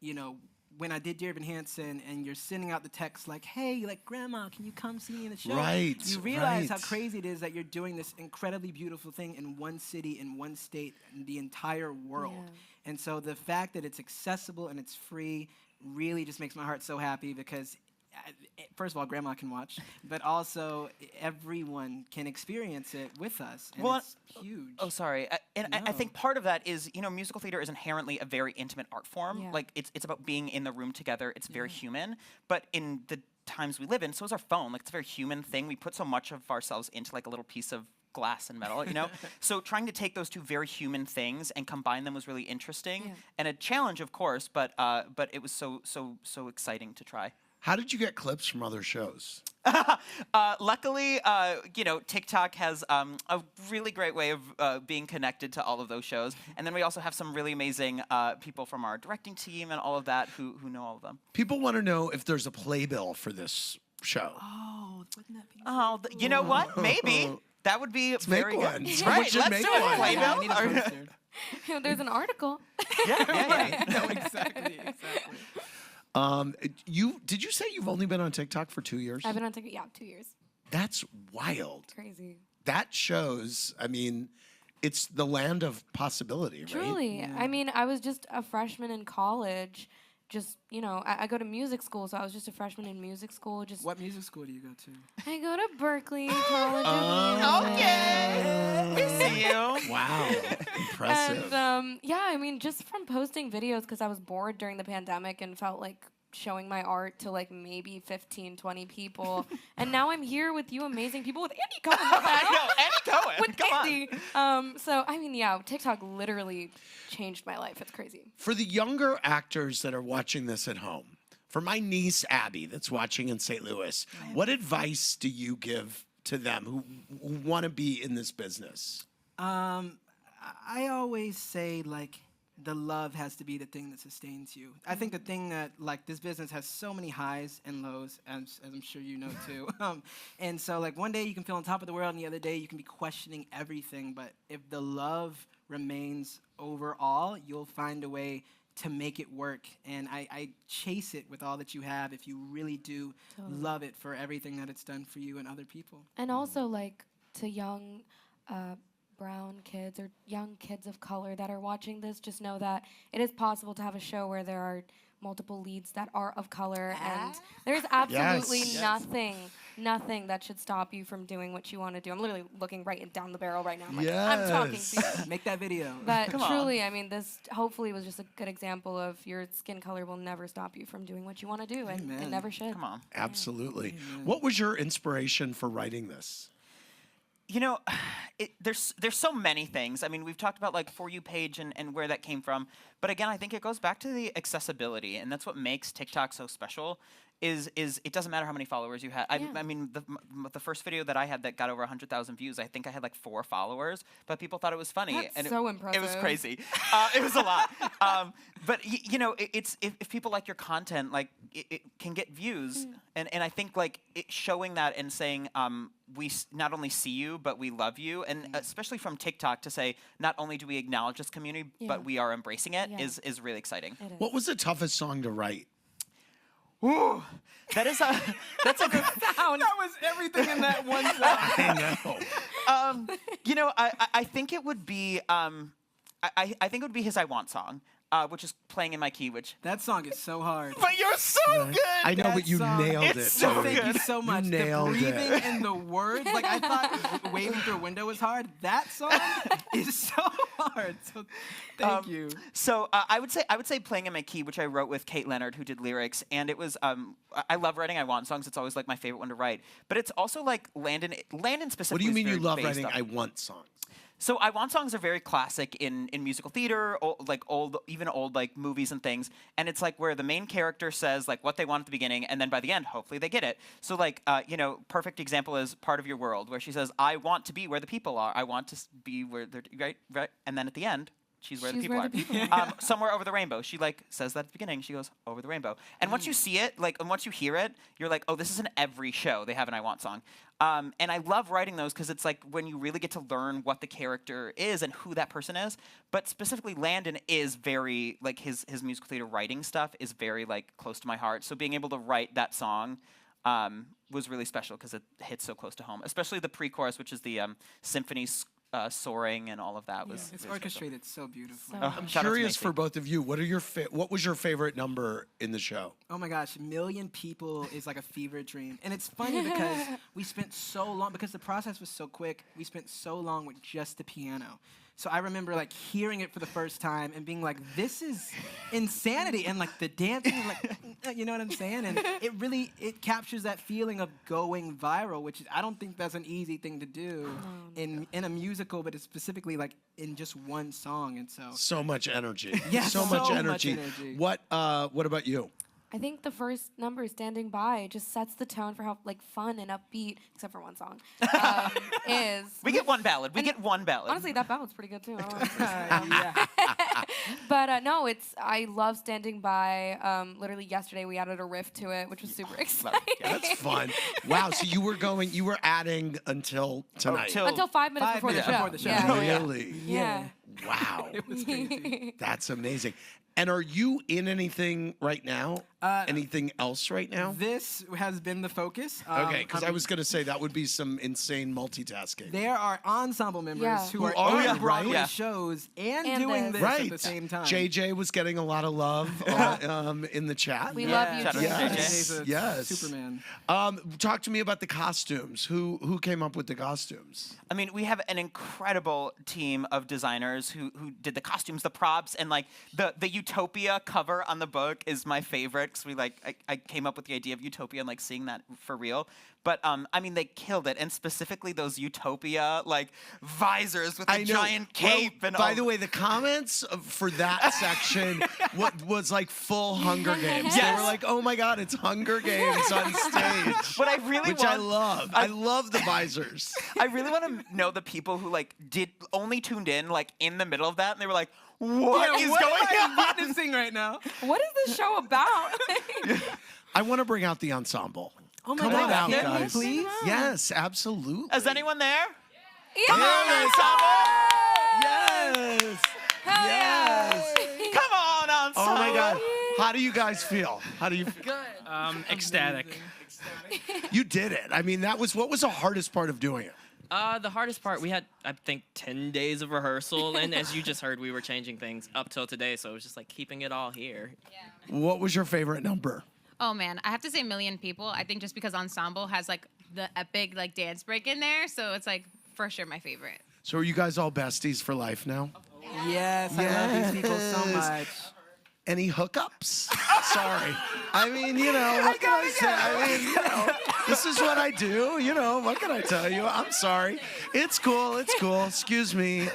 when I did Dear Evan Hansen and you're sending out the text like, hey, like, Grandma, can you come see me in the show? Right, You realize how right. crazy it is that you're doing this incredibly beautiful thing in one city, in one state, in the entire world. Yeah. And so the fact that it's accessible and it's free really just makes my heart so happy because first of all, Grandma can watch, but also everyone can experience it with us. And Well, it's huge. Oh, sorry. I think part of that is, musical theater is inherently a very intimate art form. Yeah. Like, it's about being in the room together. It's very human. But in the times we live in, so is our phone. Like, it's a very human thing. We put so much of ourselves into, like, a little piece of glass and metal, So trying to take those two very human things and combine them was really interesting. Yeah. And a challenge, of course, but it was so exciting to try. How did you get clips from other shows? Luckily, TikTok has a really great way of being connected to all of those shows. And then we also have some really amazing people from our directing team and all of that who know all of them. People want to know if there's a playbill for this show. Oh, wouldn't that be Oh, you know what? Maybe. That would be make very one. good. Someone Right, should let's make do it. one. Playbill? I need a poster. There's an article. Yeah. No, exactly. Did you say you've only been on TikTok for 2 years? I've been on TikTok, 2 years. That's wild. Crazy. That shows, I mean, it's the land of possibility, right? Truly. I mean, I was just a freshman in college. Just, I go to music school, so I was just a freshman in music school. What music school do you go to? I go to Berkeley College of Music. Okay. We see you. Wow. Impressive. And I mean, just from posting videos, because I was bored during the pandemic and felt like showing my art to like maybe 15, 20 people. And now I'm here with you amazing people, with Andy Cohen. I know, Andy Cohen. With Come Andy. So, I mean, TikTok literally changed my life. It's crazy. For the younger actors that are watching this at home, for my niece Abby that's watching in St. Louis, what advice do you give to them who want to be in this business? I always say, like, the love has to be the thing that sustains you. I think the thing that, like, this business has so many highs and lows, as I'm sure you know too. And so, like, one day you can feel on top of the world, and the other day you can be questioning everything. But if the love remains overall, you'll find a way to make it work. And I chase it with all that you have if you really do love it for everything that it's done for you and other people. And also, like, to young brown kids or young kids of color that are watching this, just know that it is possible to have a show where there are multiple leads that are of color, and there's absolutely nothing that should stop you from doing what you want to do. I'm literally looking right down the barrel right now. I'm like, I'm talking to you. Make that video. But truly, I mean, this hopefully was just a good example of your skin color will never stop you from doing what you want to do, and it never should. Come on. Absolutely. What was your inspiration for writing this? There's so many things. I mean, we've talked about like For You Page and where that came from. But again, I think it goes back to the accessibility, and that's what makes TikTok so special. Is it doesn't matter how many followers you had. I mean, the first video that I had that got over 100,000 views, I think I had like 4 followers, but people thought it was funny. That's and so impressive. It was crazy. It was a lot. But it's if people like your content, like it can get views, and I think like showing that and saying we not only see you but we love you, and especially from TikTok to say not only do we acknowledge this community but we are embracing it is really exciting. What was the toughest song to write? Ooh, that's a good sound. That was everything in that one sound. I know. I think it would be I think it would be his I Want song. Which is playing in my key, which... That song is so hard. But you're so good! I know, but you nailed it. It's so Thank good. you so much. You nailed the breathing it. and the words. Like, I thought waving through a window was hard. That song is so hard. So thank you. So I would say Playing in My Key, which I wrote with Kate Leonard, who did lyrics, and it was I love writing I Want songs. It's always like my favorite one to write. But it's also like Landon specifically. What do you mean you love based writing on- I Want songs? So I Want songs are very classic in musical theater, like old like movies and things. And it's like where the main character says like what they want at the beginning, and then by the end, hopefully they get it. So like perfect example is Part of Your World, where she says, "I want to be where the people are. I want to be where they're right." And then at the end, she's where the people are. Somewhere Over the Rainbow. She like says that at the beginning. She goes over the rainbow. And once you see it, like, and once you hear it, you're like, oh, this is in every show. They have an I Want song. And I love writing those because it's like when you really get to learn what the character is and who that person is. But specifically, Landon is very like his musical theater writing stuff is very like close to my heart. So being able to write that song was really special because it hits so close to home. Especially the pre-chorus, which is the symphony. Soaring and all of that was. It's really orchestrated so beautiful. So I'm curious for both of you. What was your favorite number in the show? Oh my gosh, 1 million people is like a fever dream. And it's funny because we spent so long, because the process was so quick, we spent so long with just the piano. So I remember like hearing it for the first time and being like, this is insanity. And like the dancing, like, you know what I'm saying? And it captures that feeling of going viral, which I don't think that's an easy thing to do in a musical, but it's specifically like in just one song. And so much energy. Yes, so much energy. What about you? I think the first number, Standing By, just sets the tone for how like fun and upbeat, except for one song, is. We get one ballad. We get one ballad. Honestly, that ballad's pretty good too. But no, I love standing by. Literally yesterday we added a riff to it, which was super exciting. That's fun. Wow. So you were adding until tonight. Until 5 minutes before the show. Yeah. Really? Yeah. Wow. It was crazy. That's amazing. And are you in anything right now? Anything else right now? This has been the focus. Okay, because I was going to say that would be some insane multitasking. There are ensemble members who are in in Broadway right? shows and doing this at the same time. JJ was getting a lot of love in the chat. We love you, Shout out to Yes. JJ. Yes. Superman. Talk to me about the costumes. Who came up with the costumes? I mean, we have an incredible team of designers who did the costumes, the props, and like the Utopia cover on the book is my favorite because I came up with the idea of Utopia and like seeing that for real. But I mean, they killed it, and specifically those Utopia like visors with a giant cape. Well, and by the way, the comments for that section was like full Hunger Games. They were like, "Oh my God, it's Hunger Games on stage." But I really I love. I love the visors. I really want to know the people who like only tuned in like in the middle of that, and they were like, "What is going on?" What am I witnessing right now? What is this show about? I want to bring out the ensemble. Oh my Come God, on out, can we guys. please? Yes, absolutely. Is anyone there? Come on, Yes. Yes. Come on, ensemble. Oh my God. How do you guys feel? How do you feel? Ecstatic. You did it. I mean, what was the hardest part of doing it? The hardest part, we had, I think, 10 days of rehearsal, and as you just heard, we were changing things up till today, so it was just like keeping it all here. What was your favorite number? Oh man, I have to say Million People. I think just because Ensemble has like the epic like dance break in there, so it's like for sure my favorite. So are you guys all besties for life now? Yes, I love these people so much. Any hookups? Sorry. I mean, what can I say? I mean, this is what I do. What can I tell you? I'm sorry. It's cool. It's cool. Excuse me.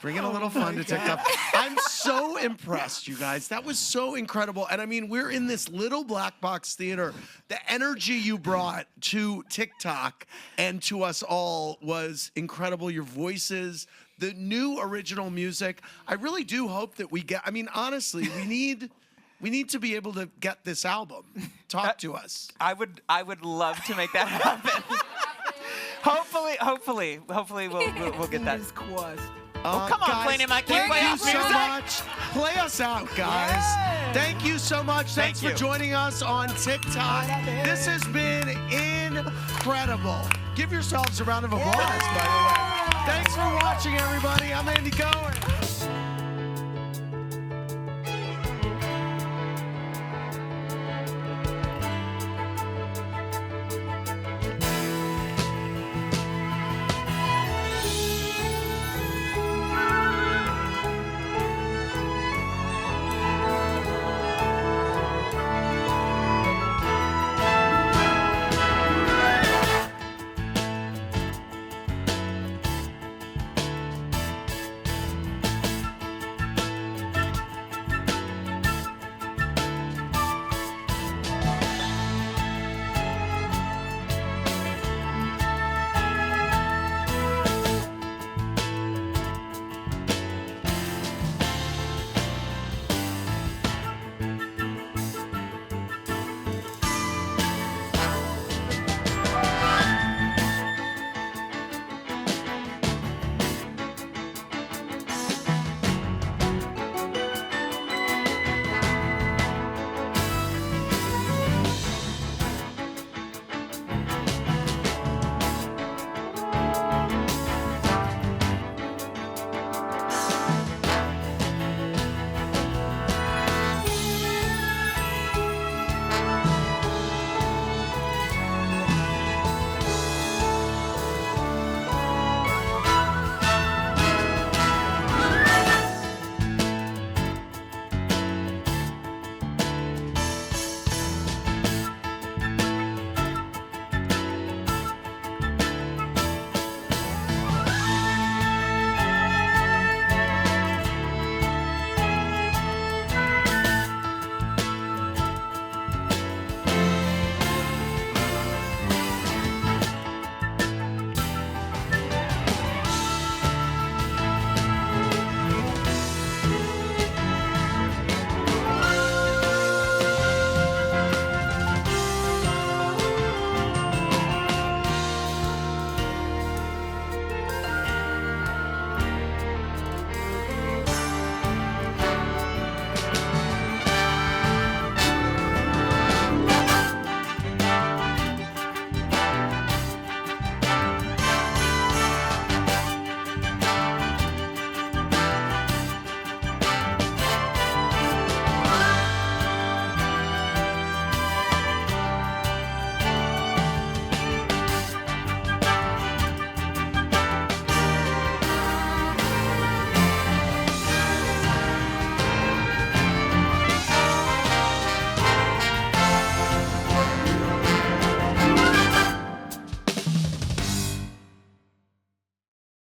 Bringing a little fun to TikTok. I'm so impressed, you guys. That was so incredible. And I mean, we're in this little black box theater. The energy you brought to TikTok and to us all was incredible. Your voices, the new original music. I really do hope that honestly, we need to be able to get this album. Talk to us. I would love to make that happen. Hopefully we'll get that. Oh, come on, Plain and Mike. Thank you so much. Play us out, guys. Thank you so much. Thanks for joining us on TikTok. This has been incredible. Give yourselves a round of applause, by the way. Thanks for watching, everybody. I'm Andy Cohen.